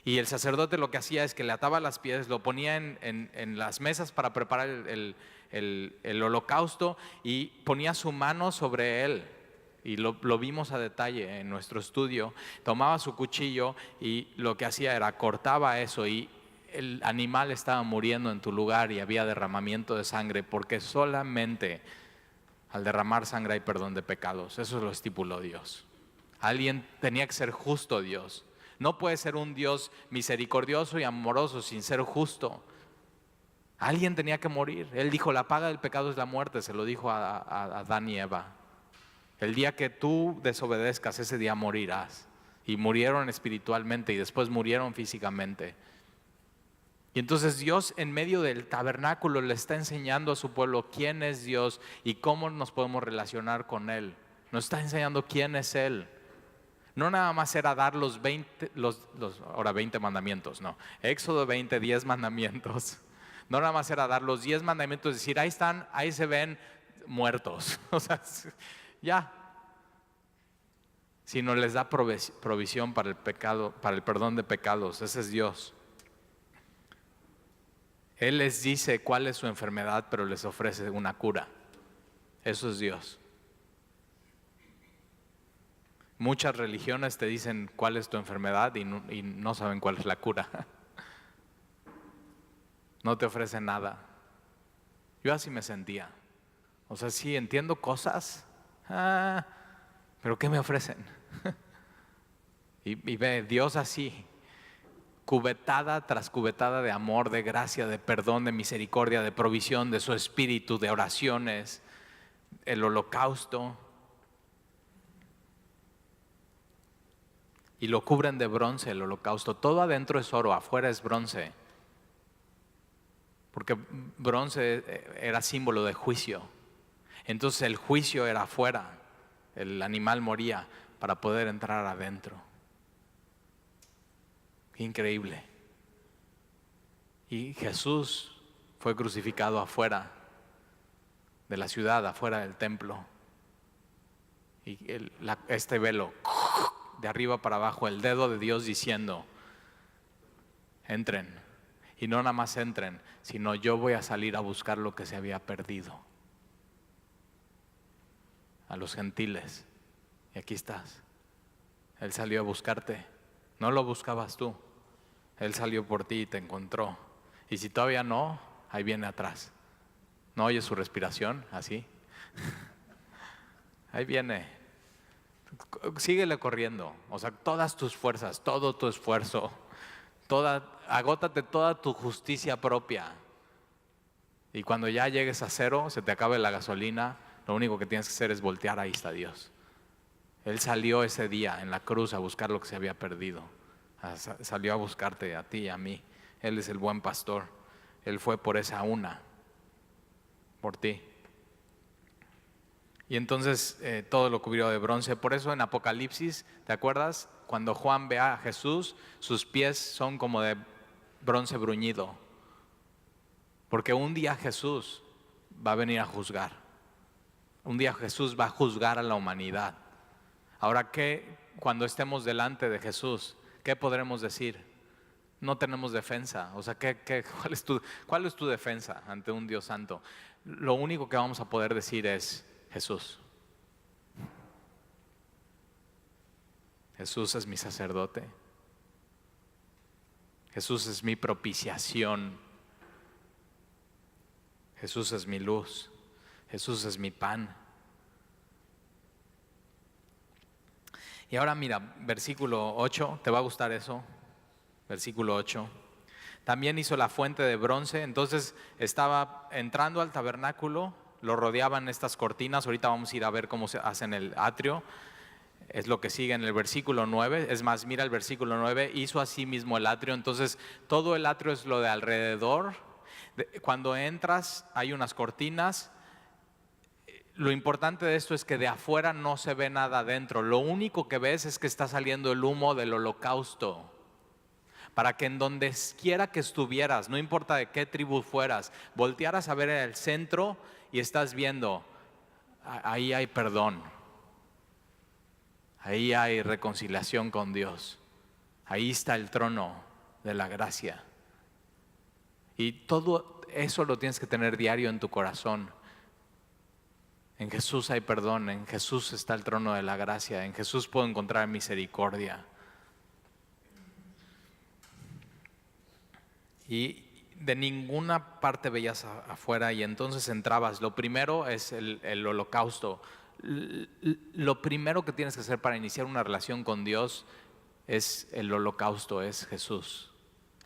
Y el sacerdote lo que hacía es que le ataba las pies, lo ponía en las mesas para preparar el holocausto, y ponía su mano sobre él. Y lo vimos a detalle en nuestro estudio. Tomaba su cuchillo y lo que hacía era cortaba eso, y el animal estaba muriendo en tu lugar, y había derramamiento de sangre, porque solamente al derramar sangre hay perdón de pecados. Eso lo estipuló Dios. Alguien tenía que ser justo. Dios no puede ser un Dios misericordioso y amoroso sin ser justo. Alguien tenía que morir. Él dijo: la paga del pecado es la muerte. Se lo dijo a Adán y Eva: el día que tú desobedezcas, ese día morirás. Y murieron espiritualmente, y después murieron físicamente. Y entonces Dios, en medio del tabernáculo, le está enseñando a su pueblo quién es Dios y cómo nos podemos relacionar con Él. Nos está enseñando quién es Él. No nada más era dar los 20 mandamientos, no. Éxodo 20, 10 mandamientos. No nada más era dar los 10 mandamientos, decir: ahí están, ahí se ven muertos. O sea, ya. Sino les da provisión para el pecado, para el perdón de pecados. Ese es Dios. Él les dice cuál es su enfermedad, pero les ofrece una cura. Eso es Dios. Muchas religiones te dicen cuál es tu enfermedad y no saben cuál es la cura. No te ofrecen nada. Yo así me sentía. O sea, sí, entiendo cosas, pero ¿qué me ofrecen? Y ve, Dios así, cubetada tras cubetada de amor, de gracia, de perdón, de misericordia, de provisión, de su espíritu, de oraciones, el holocausto. Y lo cubren de bronce el holocausto. Todo adentro es oro, afuera es bronce. Porque bronce era símbolo de juicio. Entonces el juicio era afuera. El animal moría para poder entrar adentro. Qué increíble. Y Jesús fue crucificado afuera de la ciudad, afuera del templo. Y este velo, de arriba para abajo, el dedo de Dios diciendo: entren. Y no nada más entren, sino yo voy a salir a buscar lo que se había perdido. A los gentiles. Y aquí estás. Él salió a buscarte. No lo buscabas tú. Él salió por ti y te encontró. Y si todavía no, ahí viene atrás. ¿No oyes su respiración? Así. Ahí viene. Síguele corriendo. O sea, todas tus fuerzas, todo tu esfuerzo, agótate toda tu justicia propia. Y cuando ya llegues a cero, se te acabe la gasolina, lo único que tienes que hacer es voltear. Ahí está Dios. Él salió ese día en la cruz a buscar lo que se había perdido. Salió a buscarte a ti y a mí. Él es el buen pastor. Él fue por esa una, por ti. Y entonces todo lo cubrió de bronce. Por eso en Apocalipsis, ¿te acuerdas? Cuando Juan ve a Jesús, sus pies son como de bronce bruñido. Porque un día Jesús va a venir a juzgar. Un día Jesús va a juzgar a la humanidad. Ahora, cuando estemos delante de Jesús, ¿qué podremos decir? No tenemos defensa. O sea, ¿cuál es tu defensa ante un Dios santo? Lo único que vamos a poder decir es: Jesús. Jesús es mi sacerdote. Jesús es mi propiciación. Jesús es mi luz. Jesús es mi pan. Y ahora mira, versículo 8, ¿te va a gustar eso? Versículo 8. También hizo la fuente de bronce, entonces estaba entrando al tabernáculo, lo rodeaban estas cortinas, ahorita vamos a ir a ver cómo se hace en el atrio, es lo que sigue en el versículo 9, es más, mira el versículo 9, hizo así mismo el atrio, entonces todo el atrio es lo de alrededor, cuando entras hay unas cortinas. Lo importante de esto es que de afuera no se ve nada adentro. Lo único que ves es que está saliendo el humo del holocausto. Para que en donde quiera que estuvieras, no importa de qué tribu fueras, voltearas a ver el centro y estás viendo, ahí hay perdón. Ahí hay reconciliación con Dios. Ahí está el trono de la gracia. Y todo eso lo tienes que tener diario en tu corazón. En Jesús hay perdón, en Jesús está el trono de la gracia, en Jesús puedo encontrar misericordia. Y de ninguna parte veías afuera y entonces entrabas. Lo primero es el holocausto. Lo primero que tienes que hacer para iniciar una relación con Dios es el holocausto, es Jesús,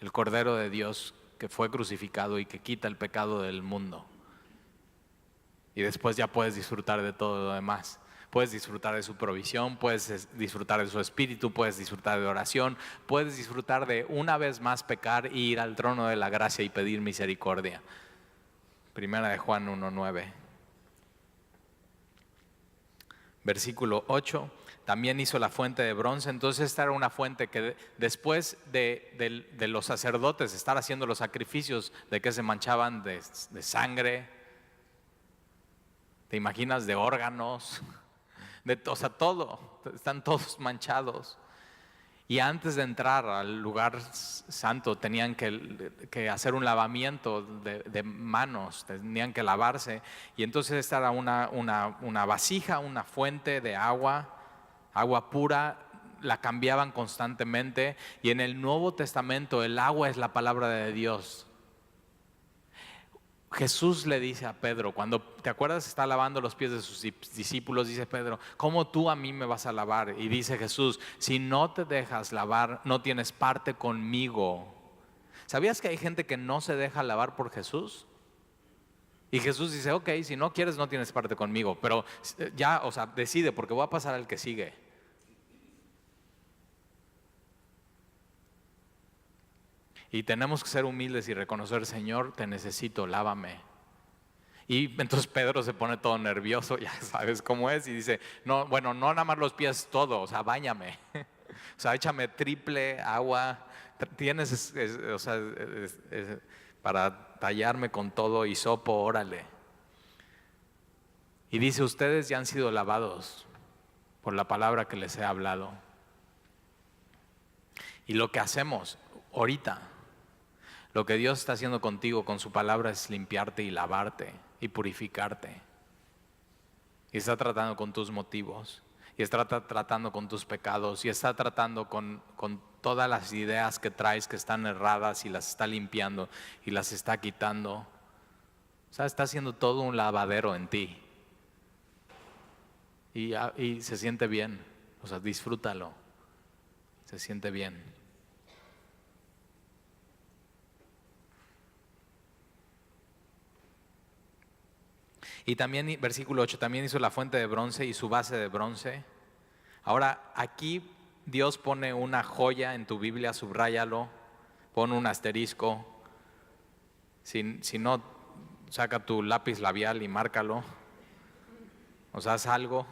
el Cordero de Dios que fue crucificado y que quita el pecado del mundo. Y después ya puedes disfrutar de todo lo demás. Puedes disfrutar de su provisión, puedes disfrutar de su espíritu, puedes disfrutar de oración, puedes disfrutar de una vez más pecar y ir al trono de la gracia y pedir misericordia. Primera de Juan 1:9. Versículo 8, también hizo la fuente de bronce. Entonces esta era una fuente que después de los sacerdotes estar haciendo los sacrificios de que se manchaban de sangre, ¿te imaginas? De órganos, o sea, todo, están todos manchados. Y antes de entrar al lugar santo tenían que hacer un lavamiento de manos, tenían que lavarse. Y entonces esta era una vasija, una fuente de agua pura, la cambiaban constantemente. Y en el Nuevo Testamento el agua es la palabra de Dios. Jesús le dice a Pedro, cuando, ¿te acuerdas? Está lavando los pies de sus discípulos, dice Pedro, ¿cómo tú a mí me vas a lavar? Y dice Jesús, si no te dejas lavar, no tienes parte conmigo. ¿Sabías que hay gente que no se deja lavar por Jesús? Y Jesús dice, ok, si no quieres no tienes parte conmigo, pero ya, o sea, decide porque voy a pasar al que sigue. Y tenemos que ser humildes y reconocer, Señor, te necesito, lávame. Y entonces Pedro se pone todo nervioso, ya sabes cómo es, y dice, no, bueno, no nada más los pies, todo, o sea, báñame. O sea, échame triple agua, tienes, o sea, para tallarme con todo hisopo, órale. Y dice, ustedes ya han sido lavados por la palabra que les he hablado. Y lo que hacemos ahorita, lo que Dios está haciendo contigo con su palabra es limpiarte y lavarte y purificarte. Y está tratando con tus motivos, y está tratando con tus pecados, y está tratando con todas las ideas que traes que están erradas y las está limpiando y las está quitando. O sea, está haciendo todo un lavadero en ti. Y se siente bien, o sea, disfrútalo, se siente bien. Y también, versículo 8, también hizo la fuente de bronce y su base de bronce. Ahora, aquí Dios pone una joya en tu Biblia, subráyalo, pon un asterisco. Si no, saca tu lápiz labial y márcalo. O sea, haz algo.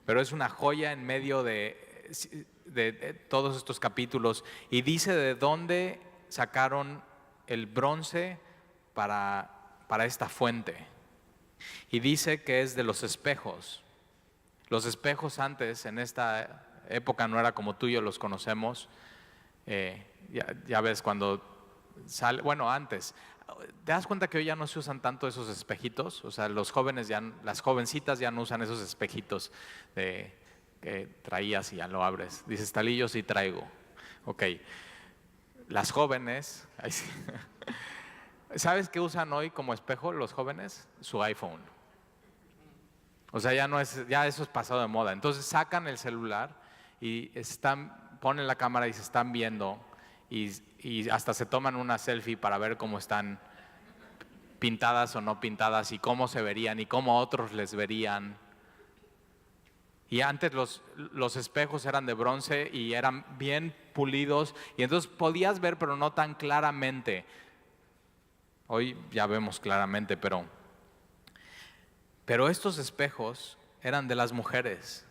Pero es una joya en medio de todos estos capítulos. Y dice de dónde sacaron el bronce para esta fuente. Y dice que es de los espejos. Los espejos antes, en esta época, no era como tú y yo los conocemos. Ya ves cuando sale, bueno, antes. ¿Te das cuenta que hoy ya no se usan tanto esos espejitos? O sea, los jóvenes ya, las jovencitas ya no usan esos espejitos que traías y ya lo abres. Dices, talillo sí traigo. Ok. Las jóvenes, ahí sí. ¿Sabes qué usan hoy como espejo los jóvenes? Su iPhone. O sea, ya eso es pasado de moda. Entonces sacan el celular y ponen la cámara y se están viendo y hasta se toman una selfie para ver cómo están pintadas o no pintadas y cómo se verían y cómo otros les verían. Y antes los espejos eran de bronce y eran bien pulidos y entonces podías ver pero no tan claramente. Hoy ya vemos claramente, pero estos espejos eran de las mujeres.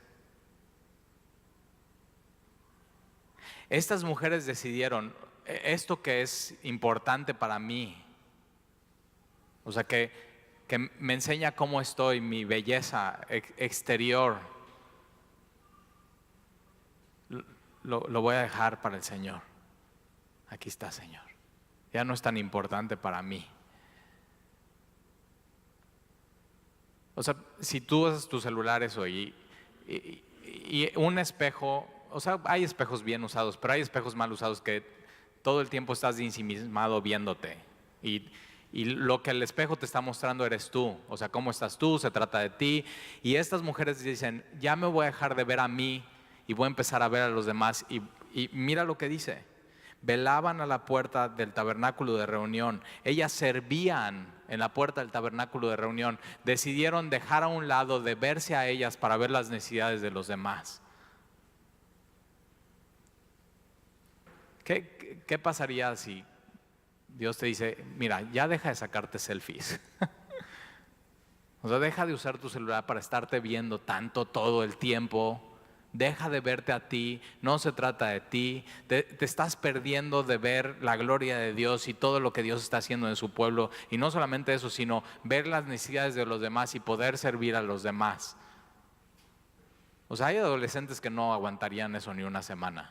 Estas mujeres decidieron, esto que es importante para mí, o sea, que me enseña cómo estoy, mi belleza exterior, lo voy a dejar para el Señor. Aquí está, Señor. Ya no es tan importante para mí. O sea, si tú usas tu celular eso y un espejo, o sea, hay espejos bien usados, pero hay espejos mal usados que todo el tiempo estás ensimismado viéndote. Y lo que el espejo te está mostrando eres tú. O sea, cómo estás tú, se trata de ti. Y estas mujeres dicen, ya me voy a dejar de ver a mí y voy a empezar a ver a los demás. Y mira lo que dice. Velaban a la puerta del tabernáculo de reunión. Ellas servían en la puerta del tabernáculo de reunión. Decidieron dejar a un lado de verse a ellas para ver las necesidades de los demás. ¿Qué pasaría si Dios te dice, mira, ya deja de sacarte selfies? O sea, deja de usar tu celular para estarte viendo tanto todo el tiempo. Deja de verte a ti, no se trata de ti, te estás perdiendo de ver la gloria de Dios y todo lo que Dios está haciendo en su pueblo. Y no solamente eso, sino ver las necesidades de los demás y poder servir a los demás. O sea, hay adolescentes que no aguantarían eso ni una semana.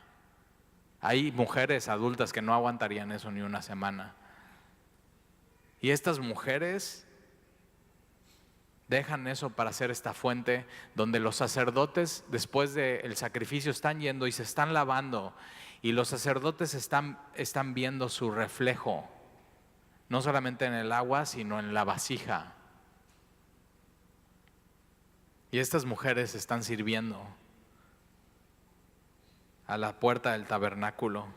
Hay mujeres adultas que no aguantarían eso ni una semana. Y estas mujeres dejan eso para hacer esta fuente donde los sacerdotes después del sacrificio están yendo y se están lavando y los sacerdotes están viendo su reflejo, no solamente en el agua, sino en la vasija. Y estas mujeres están sirviendo a la puerta del tabernáculo.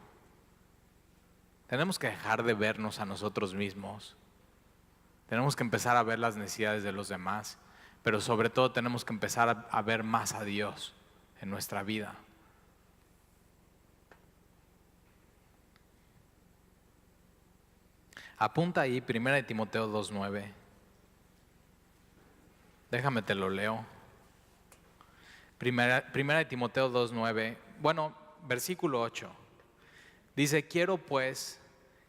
Tenemos que dejar de vernos a nosotros mismos. Tenemos que empezar a ver las necesidades de los demás, pero sobre todo tenemos que empezar a ver más a Dios en nuestra vida. Apunta ahí 1 Timoteo 2:9. Déjame te lo leo. 1 Timoteo 2:9. Bueno, versículo 8. Dice, quiero pues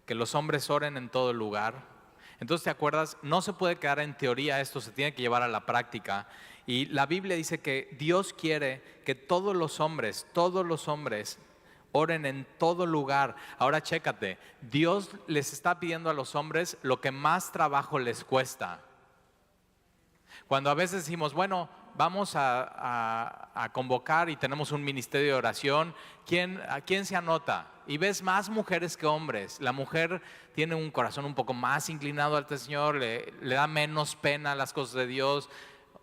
que los hombres oren en todo lugar. Entonces, ¿te acuerdas? No se puede quedar en teoría, esto se tiene que llevar a la práctica. Y la Biblia dice que Dios quiere que todos los hombres oren en todo lugar. Ahora chécate, Dios les está pidiendo a los hombres lo que más trabajo les cuesta. Cuando a veces decimos, bueno, vamos a convocar y tenemos un ministerio de oración, ¿a quién se anota? Y ves más mujeres que hombres. La mujer tiene un corazón un poco más inclinado al Señor, le da menos pena las cosas de Dios,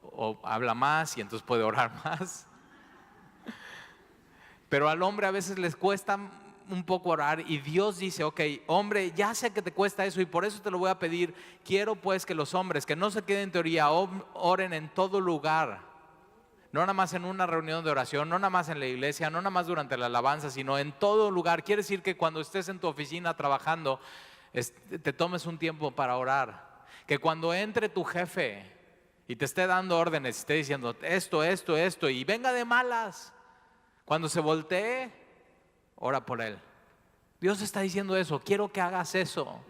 o habla más y entonces puede orar más. Pero al hombre a veces les cuesta un poco orar y Dios dice, ok, hombre, ya sé que te cuesta eso y por eso te lo voy a pedir. Quiero pues que los hombres, que no se queden en teoría, oren en todo lugar. No nada más en una reunión de oración, no nada más en la iglesia, no nada más durante la alabanza, sino en todo lugar. Quiere decir que cuando estés en tu oficina trabajando, te tomes un tiempo para orar. Que cuando entre tu jefe y te esté dando órdenes, esté diciendo esto, y venga de malas, cuando se voltee, ora por él. Dios está diciendo eso, quiero que hagas eso.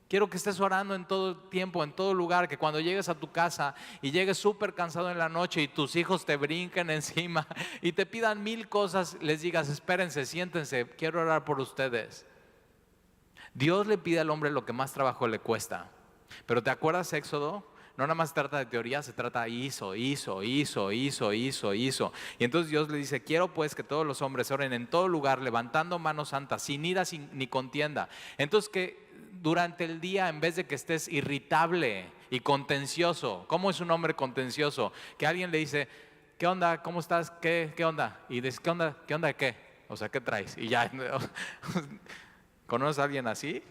Quiero que estés orando en todo tiempo, en todo lugar, que cuando llegues a tu casa y llegues súper cansado en la noche y tus hijos te brinquen encima y te pidan 1000 cosas, les digas, espérense, siéntense, quiero orar por ustedes. Dios le pide al hombre lo que más trabajo le cuesta. Pero ¿te acuerdas Éxodo? No nada más se trata de teoría, se trata de hizo. Y entonces Dios le dice, quiero pues que todos los hombres oren en todo lugar, levantando manos santas, sin ira ni contienda. Entonces que durante el día, en vez de que estés irritable y contencioso. ¿Cómo es un hombre contencioso? Que alguien le dice, ¿qué onda? ¿Cómo estás? ¿Qué onda? Y dices, ¿qué onda? ¿Qué onda de qué? O sea, ¿qué traes? Y ya, ¿conoces a alguien así?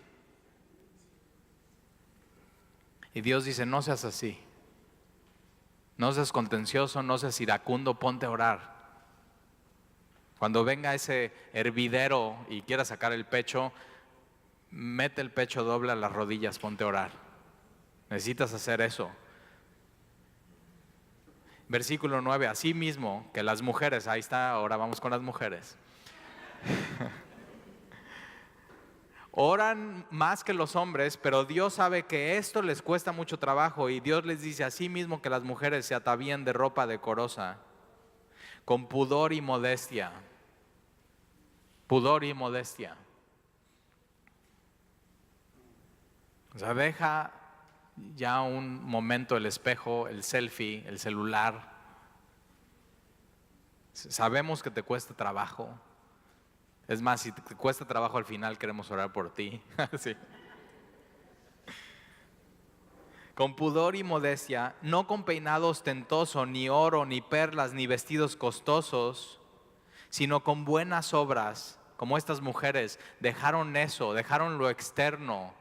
Y Dios dice, no seas así. No seas contencioso, no seas iracundo, ponte a orar. Cuando venga ese hervidero y quiera sacar el pecho, mete el pecho, dobla las rodillas, ponte a orar. Necesitas hacer eso. Versículo 9, así mismo que las mujeres, ahí está, ahora vamos con las mujeres. Oran más que los hombres, pero Dios sabe que esto les cuesta mucho trabajo y Dios les dice así mismo que las mujeres se atavíen de ropa decorosa, con pudor y modestia. Pudor y modestia. O sea, deja ya un momento el espejo, el selfie, el celular. Sabemos que te cuesta trabajo. Es más, si te cuesta trabajo al final queremos orar por ti. Sí. Con pudor y modestia, no con peinado ostentoso, ni oro, ni perlas, ni vestidos costosos, sino con buenas obras, como estas mujeres dejaron eso, dejaron lo externo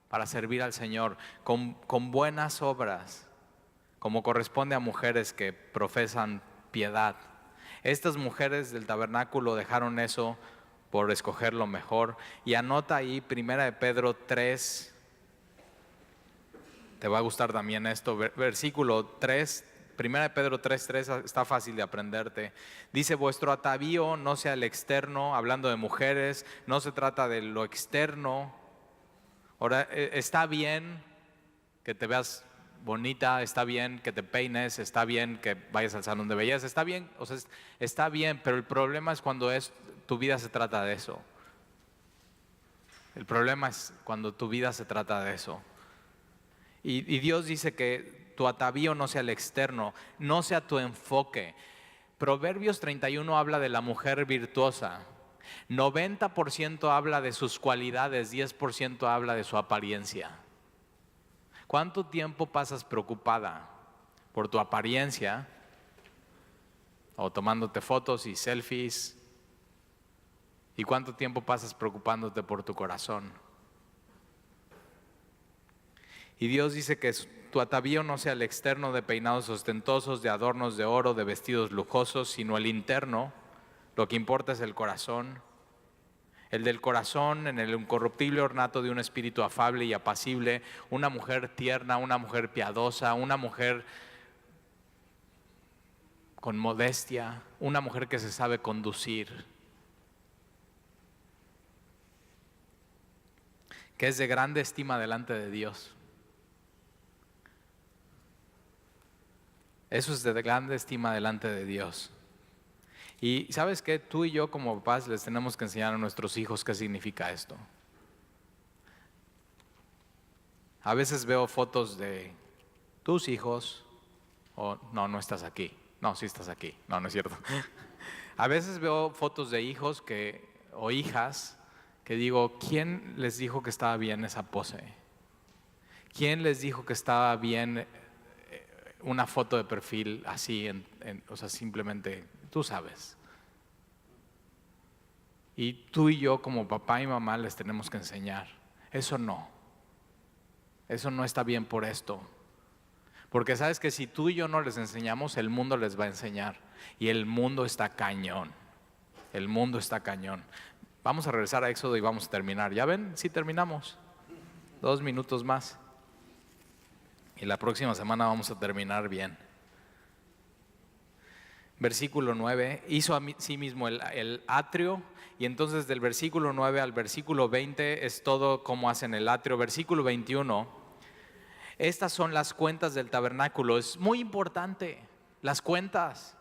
para servir al Señor, con buenas obras, como corresponde a mujeres que profesan piedad. Estas mujeres del tabernáculo dejaron eso por escoger lo mejor. Y anota ahí 1 de Pedro 3, te va a gustar también esto, versículo 3, 1 de Pedro 3:3, está fácil de aprenderte. Dice, vuestro atavío no sea el externo, hablando de mujeres, no se trata de lo externo. Ahora, está bien que te veas bonita, está bien que te peines, está bien que vayas al salón de belleza, está bien, o sea, está bien, pero el problema es cuando tu vida se trata de eso. El problema es cuando tu vida se trata de eso. Y Dios dice que tu atavío no sea el externo, no sea tu enfoque. Proverbios 31 habla de la mujer virtuosa. 90% habla de sus cualidades, 10% habla de su apariencia. ¿Cuánto tiempo pasas preocupada por tu apariencia o tomándote fotos y selfies? ¿Y cuánto tiempo pasas preocupándote por tu corazón? Y Dios dice que tu atavío no sea el externo de peinados ostentosos, de adornos de oro, de vestidos lujosos, sino el interno. Lo que importa es el corazón. El del corazón en el incorruptible ornato de un espíritu afable y apacible, una mujer tierna, una mujer piadosa, una mujer con modestia, una mujer que se sabe conducir, que es de grande estima delante de Dios. Eso es de grande estima delante de Dios. Y ¿sabes qué? Tú y yo como papás les tenemos que enseñar a nuestros hijos qué significa esto. A veces veo fotos de tus hijos, no estás aquí. No, sí estás aquí. No es cierto. A veces veo fotos de hijos o hijas que digo, ¿quién les dijo que estaba bien esa pose? ¿Quién les dijo que estaba bien una foto de perfil así, o sea, simplemente, tú sabes? Y tú y yo como papá y mamá les tenemos que enseñar. Eso no está bien por esto. Porque sabes que si tú y yo no les enseñamos, el mundo les va a enseñar. Y el mundo está cañón. El mundo está cañón. Vamos a regresar a Éxodo y vamos a terminar. ¿Ya ven? Sí terminamos. 2 minutos más. Y la próxima semana vamos a terminar bien. Versículo 9, hizo a sí mismo el atrio, y entonces del versículo 9 al versículo 20 es todo como hacen el atrio. Versículo 21, estas son las cuentas del tabernáculo. Es muy importante, las cuentas.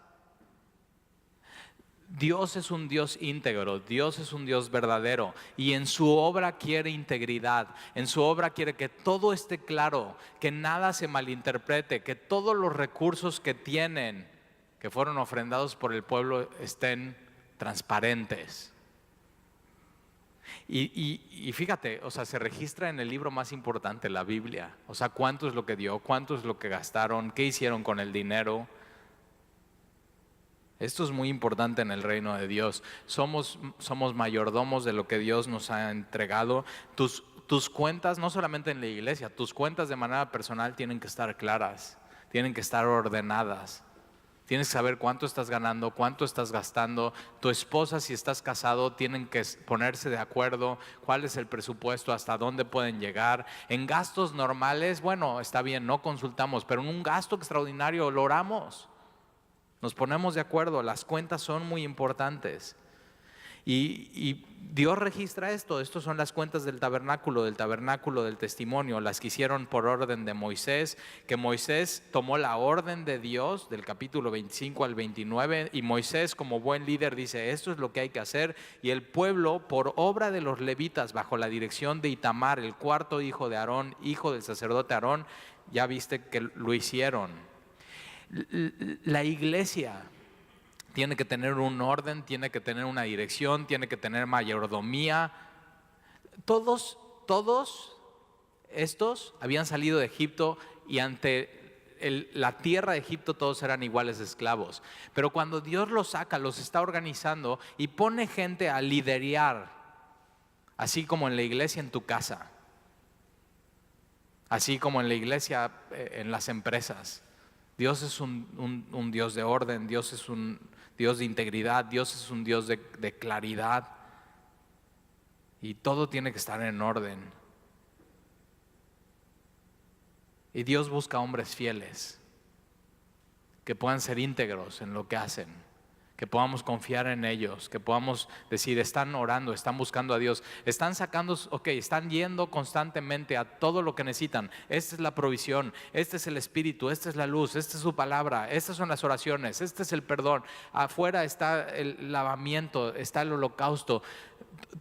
Dios es un Dios íntegro, Dios es un Dios verdadero y en su obra quiere integridad, en su obra quiere que todo esté claro, que nada se malinterprete, que todos los recursos que tienen, que fueron ofrendados por el pueblo, estén transparentes. Y fíjate, o sea, se registra en el libro más importante, la Biblia. O sea, cuánto es lo que dio, cuánto es lo que gastaron, qué hicieron con el dinero. Esto es muy importante en el reino de Dios. Somos mayordomos de lo que Dios nos ha entregado. Tus cuentas, no solamente en la iglesia, tus cuentas de manera personal tienen que estar claras, tienen que estar ordenadas. Tienes que saber cuánto estás ganando, cuánto estás gastando. Tu esposa, si estás casado, tienen que ponerse de acuerdo cuál es el presupuesto, hasta dónde pueden llegar. En gastos normales, bueno, está bien, no consultamos, pero en un gasto extraordinario lo oramos. Nos ponemos de acuerdo, las cuentas son muy importantes. Y Dios registra esto. Estos son las cuentas del tabernáculo del testimonio, las que hicieron por orden de Moisés, que Moisés tomó la orden de Dios del capítulo 25 al 29, y Moisés, como buen líder, dice: esto es lo que hay que hacer. Y el pueblo, por obra de los levitas, bajo la dirección de Itamar, el cuarto hijo de Aarón, hijo del sacerdote Aarón, ya viste que lo hicieron. La iglesia tiene que tener un orden, tiene que tener una dirección, tiene que tener mayordomía. Todos estos habían salido de Egipto, y ante la tierra de Egipto todos eran iguales esclavos. Pero cuando Dios los saca, los está organizando y pone gente a liderar, así como en la iglesia, en tu casa, así como en la iglesia, en las empresas. Dios es un Dios de orden, Dios es un Dios de integridad, Dios es un Dios de claridad, y todo tiene que estar en orden. Y Dios busca hombres fieles, que puedan ser íntegros en lo que hacen, que podamos confiar en ellos, que podamos decir: están orando, están buscando a Dios, están sacando, están yendo constantemente a todo lo que necesitan. Esta es la provisión, este es el Espíritu, esta es la luz, esta es su palabra, estas son las oraciones, este es el perdón. Afuera está el lavamiento, está el holocausto.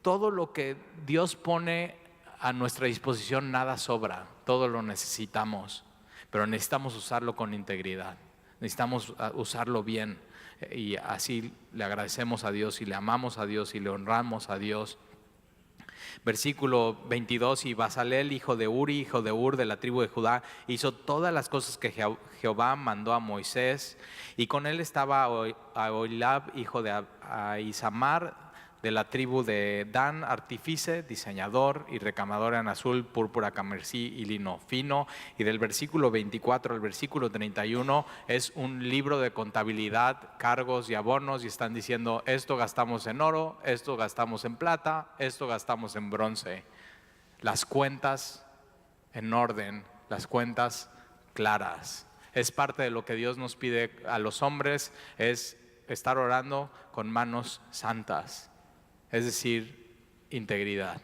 Todo lo que Dios pone a nuestra disposición, nada sobra, todo lo necesitamos, pero necesitamos usarlo con integridad, necesitamos usarlo bien. Y así le agradecemos a Dios y le amamos a Dios y le honramos a Dios. Versículo 22: y Basalel, hijo de Uri, hijo de Ur, de la tribu de Judá, hizo todas las cosas que Jehová mandó a Moisés, y con él estaba Aholiab, hijo de Ahisamar, de la tribu de Dan, artífice, diseñador y recamador en azul, púrpura, carmesí y lino fino. Y del versículo 24 al versículo 31 es un libro de contabilidad, cargos y abonos, y están diciendo: esto gastamos en oro, esto gastamos en plata, esto gastamos en bronce. Las cuentas en orden, las cuentas claras. Es parte de lo que Dios nos pide a los hombres, es estar orando con manos santas. Es decir, integridad.